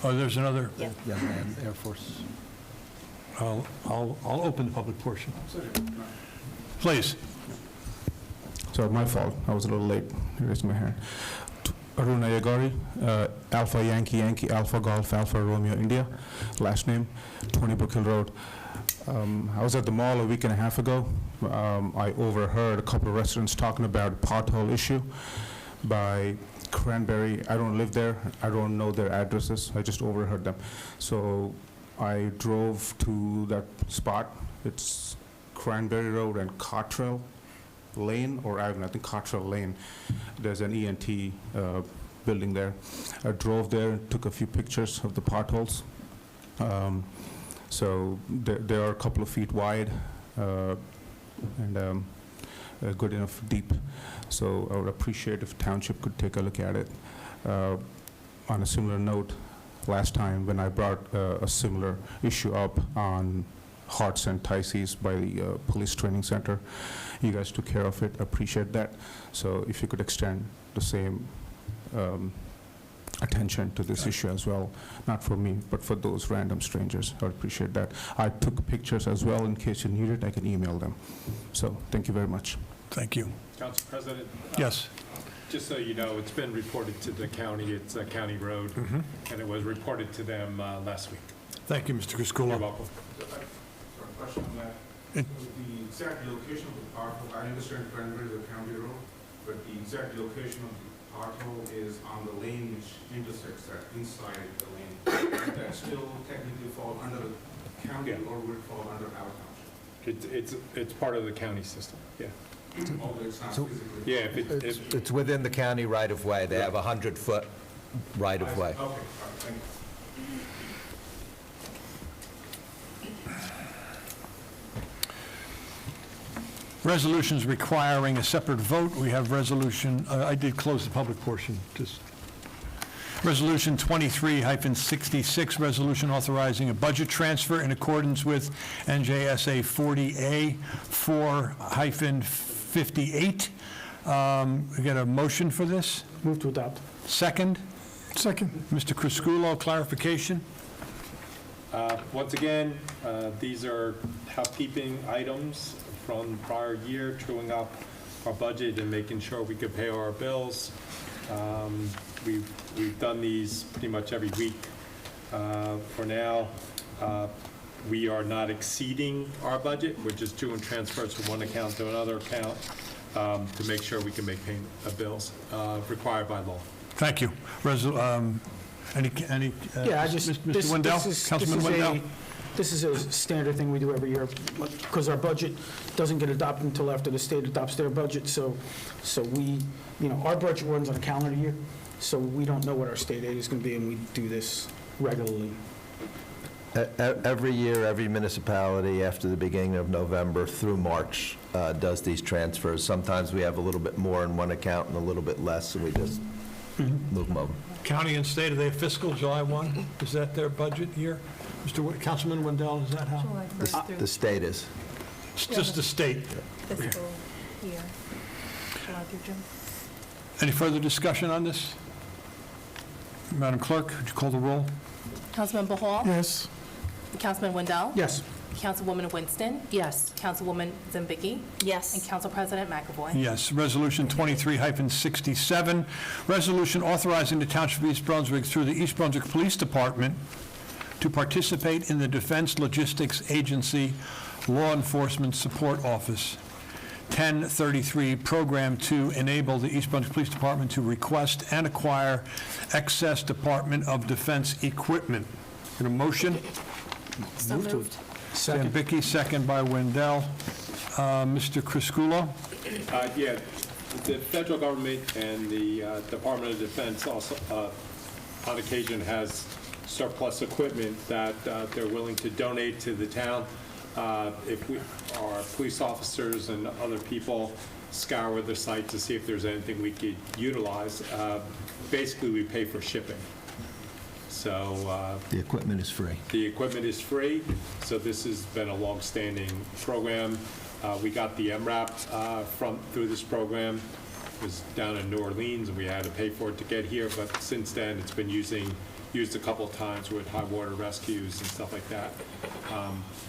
Speaker 1: Oh, there's another?
Speaker 4: Young man, Air Force.
Speaker 1: I'll open the public portion. Please.
Speaker 15: Sorry, my fault. I was a little late raising my hand. Aruna Yagari, Alpha Yankee Yankee Alpha Golf Alpha Romeo India, last name, 20 Brook Hill Road. I was at the mall a week and a half ago. I overheard a couple of residents talking about a pothole issue by Cranberry. I don't live there. I don't know their addresses. I just overheard them. So I drove to that spot. It's Cranberry Road and Cottrell Lane or Avenue. I think Cottrell Lane. There's an ENT building there. I drove there and took a few pictures of the potholes. So they are a couple of feet wide and good enough deep. So I would appreciate if Township could take a look at it. On a similar note, last time when I brought a similar issue up on Hearts and Tices by the Police Training Center, you guys took care of it. Appreciate that. So if you could extend the same attention to this issue as well, not for me, but for those random strangers. I would appreciate that. I took pictures as well in case you need it. I can email them. So thank you very much.
Speaker 1: Thank you.
Speaker 6: Council President?
Speaker 1: Yes.
Speaker 6: Just so you know, it's been reported to the county. It's a county road, and it was reported to them last week.
Speaker 1: Thank you, Mr. Cusculo.
Speaker 6: You're welcome.
Speaker 16: Sorry, question on that. The exact location of the pothole, I understand Cranberry is a county road, but the exact location of the pothole is on the lane which intersects that inside the lane. Does that still technically fall under the county, or would it fall under our township?
Speaker 6: It's part of the county system, yeah.
Speaker 16: Although it's not physically.
Speaker 6: Yeah, if
Speaker 4: It's within the county right-of-way. They have a 100-foot right-of-way.
Speaker 16: Okay, all right, thank you.
Speaker 1: Resolutions requiring a separate vote. We have resolution, I did close the public portion, just. Resolution 23-66, resolution authorizing a budget transfer in accordance with NJSA 40A 4-58. We get a motion for this?
Speaker 5: Move to adopt.
Speaker 1: Second?
Speaker 14: Second.
Speaker 1: Mr. Crisculo, clarification?
Speaker 6: Once again, these are housekeeping items from the prior year, truing up our budget and making sure we could pay our bills. We've done these pretty much every week for now. We are not exceeding our budget. We're just doing transfers from one account to another account to make sure we can make payment of bills required by law.
Speaker 1: Thank you. Any,
Speaker 5: Yeah, I just,
Speaker 1: Mr. Wendell? Councilman Wendell?
Speaker 5: This is a standard thing we do every year, because our budget doesn't get adopted until after the state adopts their budget, so we, our budget runs on a calendar year, so we don't know what our state aid is going to be, and we do this regularly.
Speaker 4: Every year, every municipality, after the beginning of November through March, does these transfers. Sometimes we have a little bit more in one account and a little bit less, and we just move them over.
Speaker 1: County and state, are they fiscal July 1? Is that their budget year? Councilman Wendell, is that how?
Speaker 4: The state is.
Speaker 1: It's just the state.
Speaker 3: Fiscal year, July through June.
Speaker 1: Any further discussion on this? Madam Clerk, would you call the roll?
Speaker 3: Councilman Bajal?
Speaker 14: Yes.
Speaker 3: Councilman Wendell?
Speaker 5: Yes.
Speaker 3: Councilwoman Winston?
Speaker 13: Yes.
Speaker 3: Councilwoman Zambicki?
Speaker 13: Yes.
Speaker 3: And Council President McAvoy?
Speaker 1: Yes. Resolution 23-67, resolution authorizing the Township of East Brunswick through the East Brunswick Police Department to participate in the Defense Logistics Agency Law Enforcement Support Office. 1033 program to enable the East Brunswick Police Department to request and acquire excess Department of Defense equipment. Get a motion?
Speaker 3: So moved.
Speaker 5: Second.
Speaker 1: Zambicki, second by Wendell. Mr. Crisculo?
Speaker 6: Yeah, the federal government and the Department of Defense also, on occasion, has surplus equipment that they're willing to donate to the town. If our police officers and other people scour the site to see if there's anything we could utilize, basically we pay for shipping. So
Speaker 4: The equipment is free.
Speaker 6: the equipment is free, so this has been a long-standing program. We got the MRAP through this program. It was down in New Orleans, and we had to pay for it to get here, but since then, it's been used a couple of times with high water rescues and stuff like that.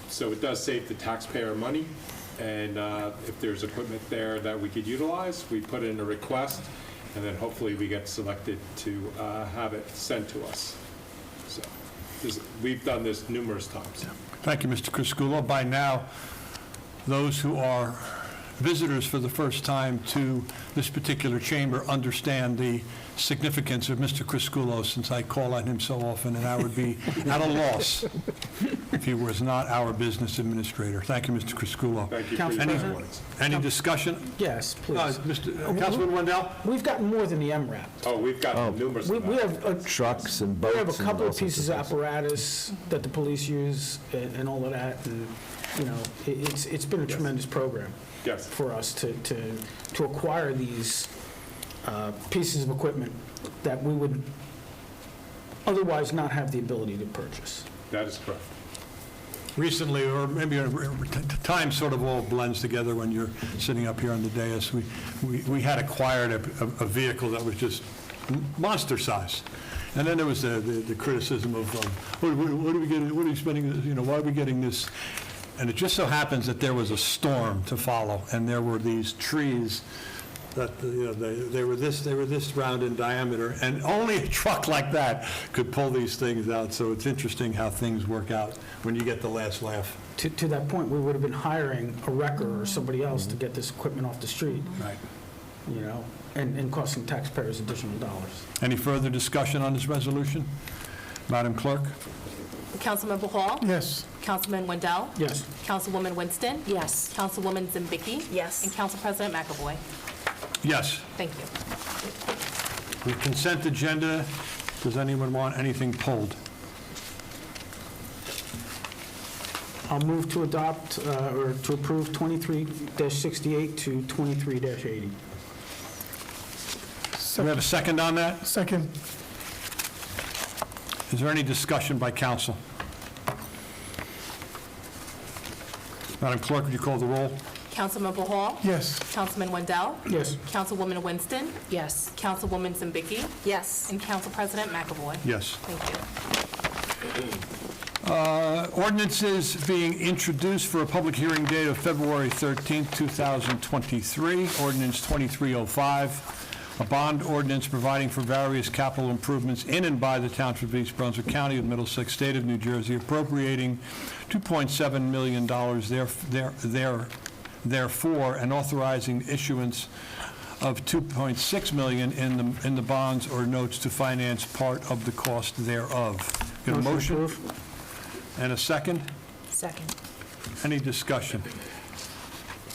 Speaker 6: So it does save the taxpayer money, and if there's equipment there that we could utilize, we put in a request, and then hopefully we get selected to have it sent to us. So we've done this numerous times.
Speaker 1: Thank you, Mr. Crisculo. By now, those who are visitors for the first time to this particular chamber understand the significance of Mr. Crisculo, since I call on him so often, and I would be at a loss if he was not our business administrator. Thank you, Mr. Crisculo.
Speaker 6: Thank you for
Speaker 5: Council
Speaker 6: your
Speaker 5: President?
Speaker 6: words.
Speaker 1: Any discussion?
Speaker 5: Yes, please.
Speaker 1: Councilman Wendell?
Speaker 5: We've gotten more than the MRAP.
Speaker 6: Oh, we've got numerous.
Speaker 5: We have
Speaker 4: Trucks and
Speaker 5: We
Speaker 4: boats.
Speaker 5: have a
Speaker 4: and
Speaker 5: couple
Speaker 4: all
Speaker 5: of
Speaker 4: sorts
Speaker 5: pieces of
Speaker 4: things.
Speaker 5: apparatus that the police use and all of that, and, it's been a tremendous program
Speaker 6: Yes.
Speaker 5: for us to acquire these pieces of equipment that we would otherwise not have the ability to purchase.
Speaker 6: That is correct.
Speaker 1: Recently, or maybe time sort of all blends together when you're sitting up here on the dais, we had acquired a vehicle that was just monster size. And then there was the criticism of, what are we getting, what are we spending, why are we getting this? And it just so happens that there was a storm to follow, and there were these trees that, they were this round in diameter, and only a truck like that could pull these things out. So it's interesting how things work out when you get the last laugh.
Speaker 5: To that point, we would have been hiring a wrecker or somebody else to get this equipment off the street,
Speaker 1: Right.
Speaker 5: And costing taxpayers additional dollars.
Speaker 1: Any further discussion on this resolution? Madam Clerk?
Speaker 3: Councilman Bajal?
Speaker 14: Yes.
Speaker 3: Councilman Wendell?
Speaker 5: Yes.
Speaker 3: Councilwoman Winston?
Speaker 13: Yes.
Speaker 3: Councilwoman Zambicki?
Speaker 13: Yes.
Speaker 3: And Council President McAvoy?
Speaker 1: Yes.
Speaker 3: Thank you.
Speaker 1: The consent agenda, does anyone want anything pulled?
Speaker 5: I'll move to adopt, or to approve 23-68 to 23-80.
Speaker 1: Do we have a second on that?
Speaker 14: Second.
Speaker 1: Is there any discussion by council? Madam Clerk, would you call the roll?
Speaker 3: Councilmember Hall?
Speaker 14: Yes.
Speaker 3: Councilman Wendell?
Speaker 5: Yes.
Speaker 3: Councilwoman Winston?
Speaker 13: Yes.
Speaker 3: Councilwoman Zambicki?
Speaker 13: Yes.
Speaker 3: And Council President McAvoy?
Speaker 1: Yes.
Speaker 3: Thank you.
Speaker 1: Ordinances being introduced for a public hearing date of February 13th, 2023. Ordinance 2305, a bond ordinance providing for various capital improvements in and by the Township of East Brunswick, County of Middlesex, State of New Jersey, appropriating $2.7 million therefore, and authorizing issuance of $2.6 million in the bonds or notes to finance part of the cost thereof. Get a motion? And a second?
Speaker 13: Second.
Speaker 1: Any discussion?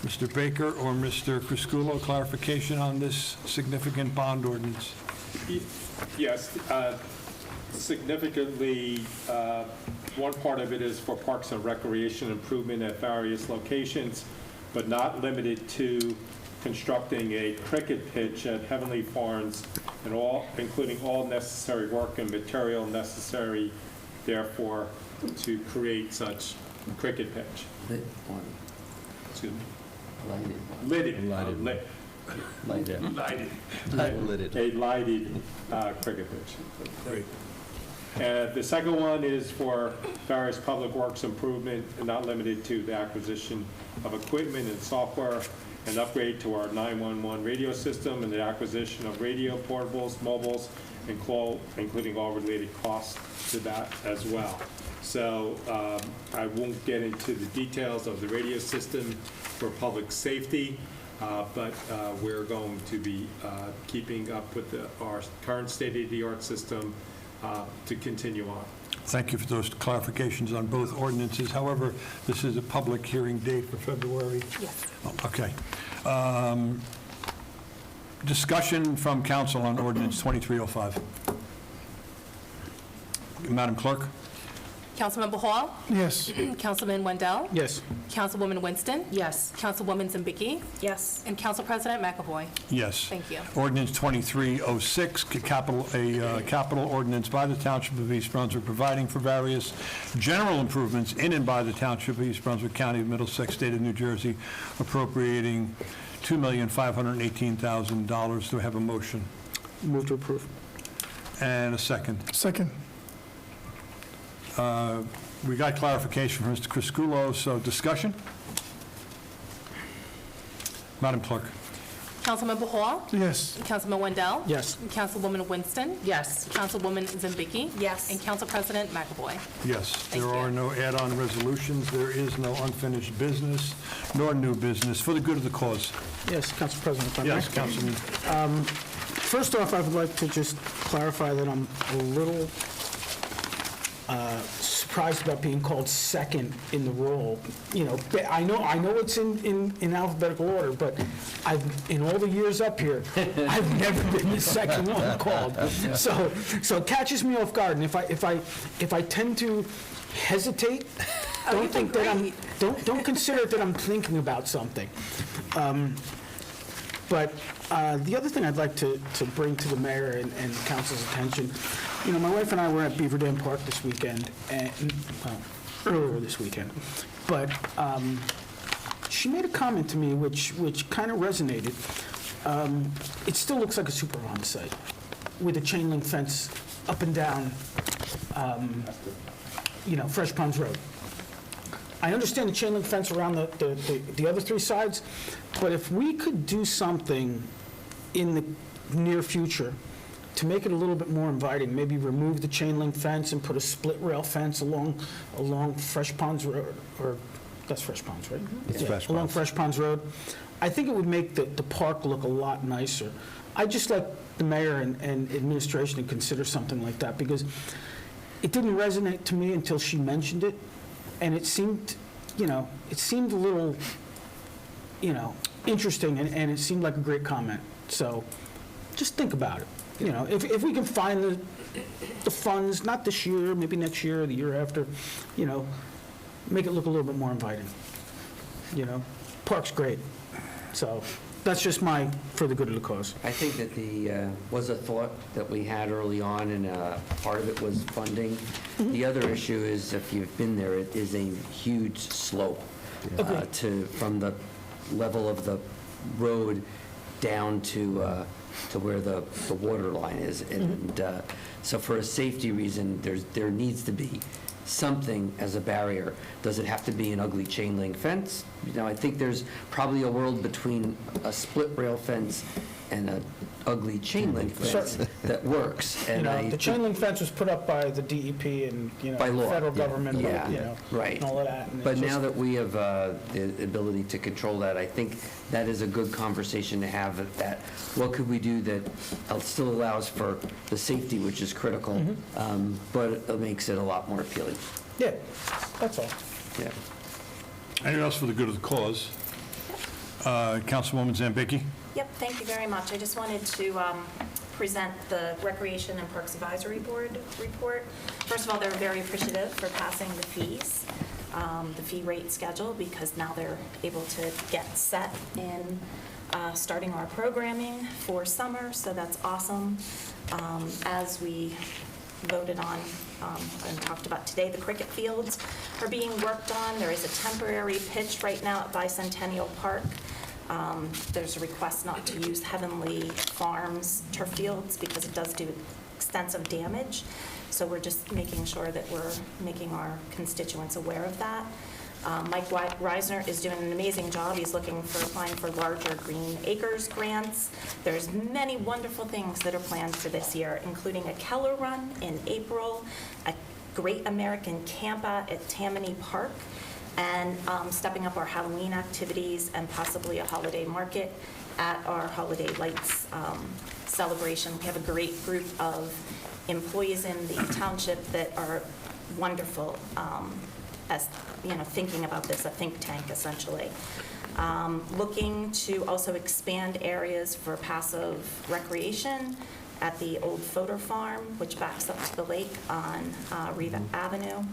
Speaker 1: Mr. Baker or Mr. Crisculo, clarification on this significant bond ordinance?
Speaker 6: Yes, significantly, one part of it is for parks and recreation improvement at various locations, but not limited to constructing a cricket pitch at Heavenly Farms, and including all necessary work and material necessary, therefore, to create such cricket pitch.
Speaker 7: Lit one,
Speaker 6: Excuse me.
Speaker 7: lighted.
Speaker 6: Lighted.
Speaker 4: Lighted.
Speaker 6: Lighted. A lighted cricket pitch.
Speaker 14: Great.
Speaker 6: And the second one is for various public works improvement, and not limited to the acquisition of equipment and software, an upgrade to our 911 radio system, and the acquisition of radio portables, mobiles, including all related costs to that as well. So I won't get into the details of the radio system for public safety, but we're going to be keeping up with our current state-of-the-art system to continue on.
Speaker 1: Thank you for those clarifications on both ordinances. However, this is a public hearing date for February.
Speaker 3: Yes.
Speaker 1: Oh, okay. Discussion from council on ordinance 2305. Madam Clerk?
Speaker 3: Councilmember Hall?
Speaker 14: Yes.
Speaker 3: Councilman Wendell?
Speaker 5: Yes.
Speaker 3: Councilwoman Winston?
Speaker 13: Yes.
Speaker 3: Councilwoman Zambicki?
Speaker 13: Yes.
Speaker 3: And Council President McAvoy?
Speaker 1: Yes.
Speaker 3: Thank you.
Speaker 1: Ordinance 2306, capital ordinance by the Township of East Brunswick, providing for various general improvements in and by the Township of East Brunswick, County of Middlesex, State of New Jersey, appropriating $2,518,000. Do I have a motion?
Speaker 5: Move to approve.
Speaker 1: And a second.
Speaker 14: Second.
Speaker 1: We got clarification from Mr. Crisculo, so discussion? Madam Clerk?
Speaker 3: Councilmember Hall?
Speaker 14: Yes.
Speaker 3: Councilman Wendell?
Speaker 5: Yes.
Speaker 3: Councilwoman Winston?
Speaker 13: Yes.
Speaker 3: Councilwoman Zambicki?
Speaker 13: Yes.
Speaker 3: And Council President McAvoy?
Speaker 1: Yes.
Speaker 3: Thank
Speaker 1: There are
Speaker 3: you.
Speaker 1: no add-on resolutions. There is no unfinished business, nor new business, for the good of the cause.
Speaker 5: Yes, Council President, if I may.
Speaker 1: Yes, Councilman.
Speaker 5: First off, I would like to just clarify that I'm a little surprised about being called second in the roll. You know, I know it's in alphabetical order, but in all the years up here, I've never been the second one called. So it catches me off guard, and if I tend to hesitate, don't think that don't consider it that I'm thinking about something. But the other thing I'd like to bring to the mayor and council's attention, you know, my wife and I were at Beaver Dam Park this weekend, earlier this weekend, but she made a comment to me which kind of resonated. It still looks like a Superfund site with a chain link fence up and down, Fresh Ponds Road. I understand the chain link fence around the other three sides, but if we could do something in the near future to make it a little bit more inviting, maybe remove the chain link fence and put a split rail fence along Fresh Ponds Road, or that's Fresh Ponds, right?
Speaker 4: It's Fresh
Speaker 5: Along
Speaker 4: Ponds.
Speaker 5: Fresh Ponds Road, I think it would make the park look a lot nicer. I'd just like the mayor and administration to consider something like that, because it didn't resonate to me until she mentioned it, and it seemed a little, interesting, and it seemed like a great comment. So just think about it. If we can find the funds, not this year, maybe next year or the year after, make it look a little bit more inviting, you know? Park's great, so that's just for the good of the cause.
Speaker 7: I think that was a thought that we had early on, and part of it was funding. The other issue is, if you've been there, it is a huge slope from the level of the road down to where the water line is. And so for a safety reason, there needs to be something as a barrier. Does it have to be an ugly chain link fence? You know, I think there's probably a world between a split rail fence and an ugly chain link fence that works.
Speaker 5: You
Speaker 7: And
Speaker 5: know, the chain link fence was put up by the DEP and, you know,
Speaker 7: By law,
Speaker 5: federal
Speaker 7: yeah,
Speaker 5: government,
Speaker 7: yeah,
Speaker 5: you know,
Speaker 7: right.
Speaker 5: and all of that. And
Speaker 7: But
Speaker 5: it's
Speaker 7: now
Speaker 5: just-
Speaker 7: that we have the ability to control that, I think that is a good conversation to have, that what could we do that still allows for the safety, which is critical, but it makes it a lot more appealing.
Speaker 5: Yeah, that's all.
Speaker 7: Yeah.
Speaker 1: Anyone else for the good of the cause? Councilwoman Zambicki?
Speaker 17: Yep, thank you very much. I just wanted to present the Recreation and Parks Advisory Board report. First of all, they're very appreciative for passing the fees, the fee rate schedule, because now they're able to get set in starting our programming for summer, so that's awesome. As we voted on and talked about today, the cricket fields are being worked on. There is a temporary pitch right now at Bicentennial Park. There's a request not to use Heavenly Farms turf fields because it does do extensive damage. So we're just making sure that we're making our constituents aware of that. Mike Reisner is doing an amazing job. He's applying for larger Green Acres grants. There's many wonderful things that are planned for this year, including a Keller Run in April, a Great American Camp Out at Tammany Park, and stepping up our Halloween activities and possibly a holiday market at our Holiday Lights celebration. We have a great group of employees in the township that are wonderful, as you know, thinking about this, a think tank essentially. Looking to also expand areas for passive recreation at the old Fodor Farm, which backs up to the lake on Riva Avenue.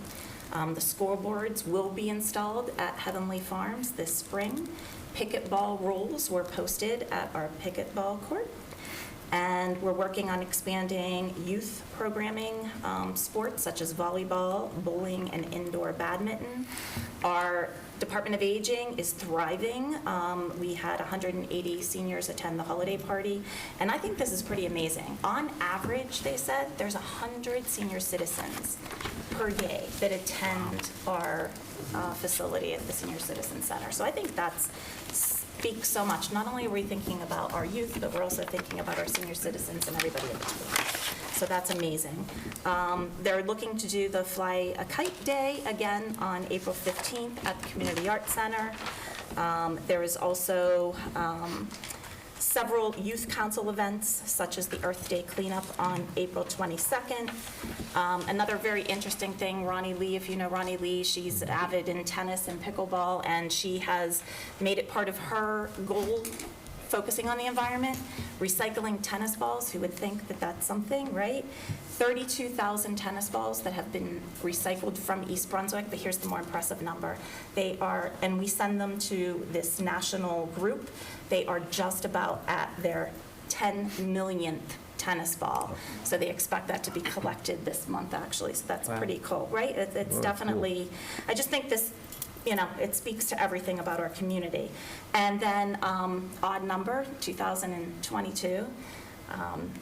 Speaker 17: The scoreboards will be installed at Heavenly Farms this spring. Picket ball rules were posted at our picket ball court. And we're working on expanding youth programming, sports such as volleyball, bowling, and indoor badminton. Our Department of Aging is thriving. We had 180 seniors attend the holiday party, and I think this is pretty amazing. On average, they said, there's 100 senior citizens per day that attend our facility at the Senior Citizen Center. So I think that speaks so much. Not only are we thinking about our youth, but we're also thinking about our senior citizens and everybody in between. So that's amazing. They're looking to do the Fly a Kite Day again on April 15th at the Community Arts Center. There is also several youth council events, such as the Earth Day cleanup on April 22nd. Another very interesting thing, Ronnie Lee, if you know Ronnie Lee, she's avid in tennis and pickleball, and she has made it part of her goal, focusing on the environment, recycling tennis balls. Who would think that that's something, right? 32,000 tennis balls that have been recycled from East Brunswick, but here's the more impressive number. They are, and we send them to this national group, they are just about at their 10 millionth tennis ball. So they expect that to be collected this month, actually, so that's pretty cool, right? It's definitely, I just think this, you know, it speaks to everything about our community. And then odd number, 2022,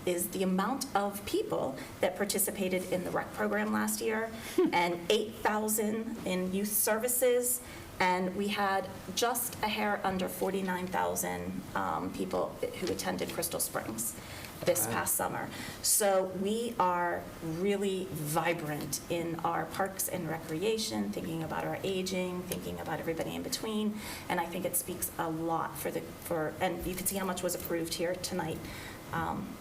Speaker 17: is the amount of people that participated in the rec program last year, and 8,000 in youth services, and we had just a hair under 49,000 people who attended Crystal Springs this past summer. So we are really vibrant in our parks and recreation, thinking about our aging, thinking about everybody in between, and I think it speaks a lot for and you can see how much was approved here tonight.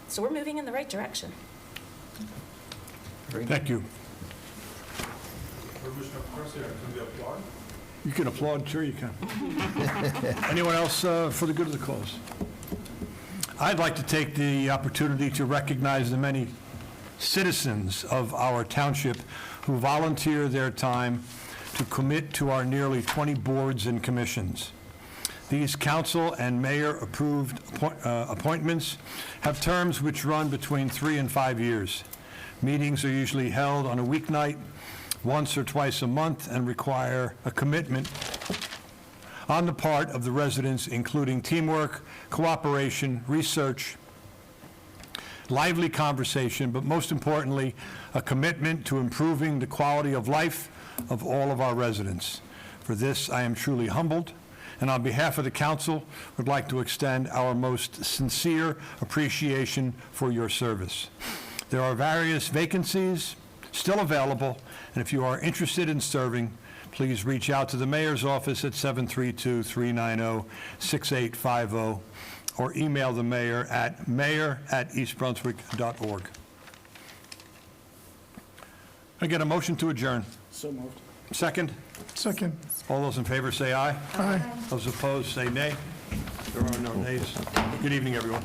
Speaker 17: So we're moving in the right direction.
Speaker 1: Thank you.
Speaker 16: Commissioner President, can we applaud?
Speaker 1: You can applaud, sure you can. Anyone else for the good of the cause? I'd like to take the opportunity to recognize the many citizens of our township who volunteer their time to commit to our nearly 20 boards and commissions. These council and mayor-approved appointments have terms which run between 3 and 5 years. Meetings are usually held on a weeknight, once or twice a month, and require a commitment on the part of the residents, including teamwork, cooperation, research, lively conversation, but most importantly, a commitment to improving the quality of life of all of our residents. For this, I am truly humbled, and on behalf of the council, would like to extend our most sincere appreciation for your service. There are various vacancies still available, and if you are interested in serving, please reach out to the mayor's office at 732-390-6850 or email the mayor at mayor@eastbrunswick.org. I get a motion to adjourn.
Speaker 5: So moved.
Speaker 1: Second?
Speaker 14: Second.
Speaker 1: All those in favor say aye.
Speaker 14: Aye.
Speaker 1: Those opposed say nay. There are no nays. Good evening, everyone.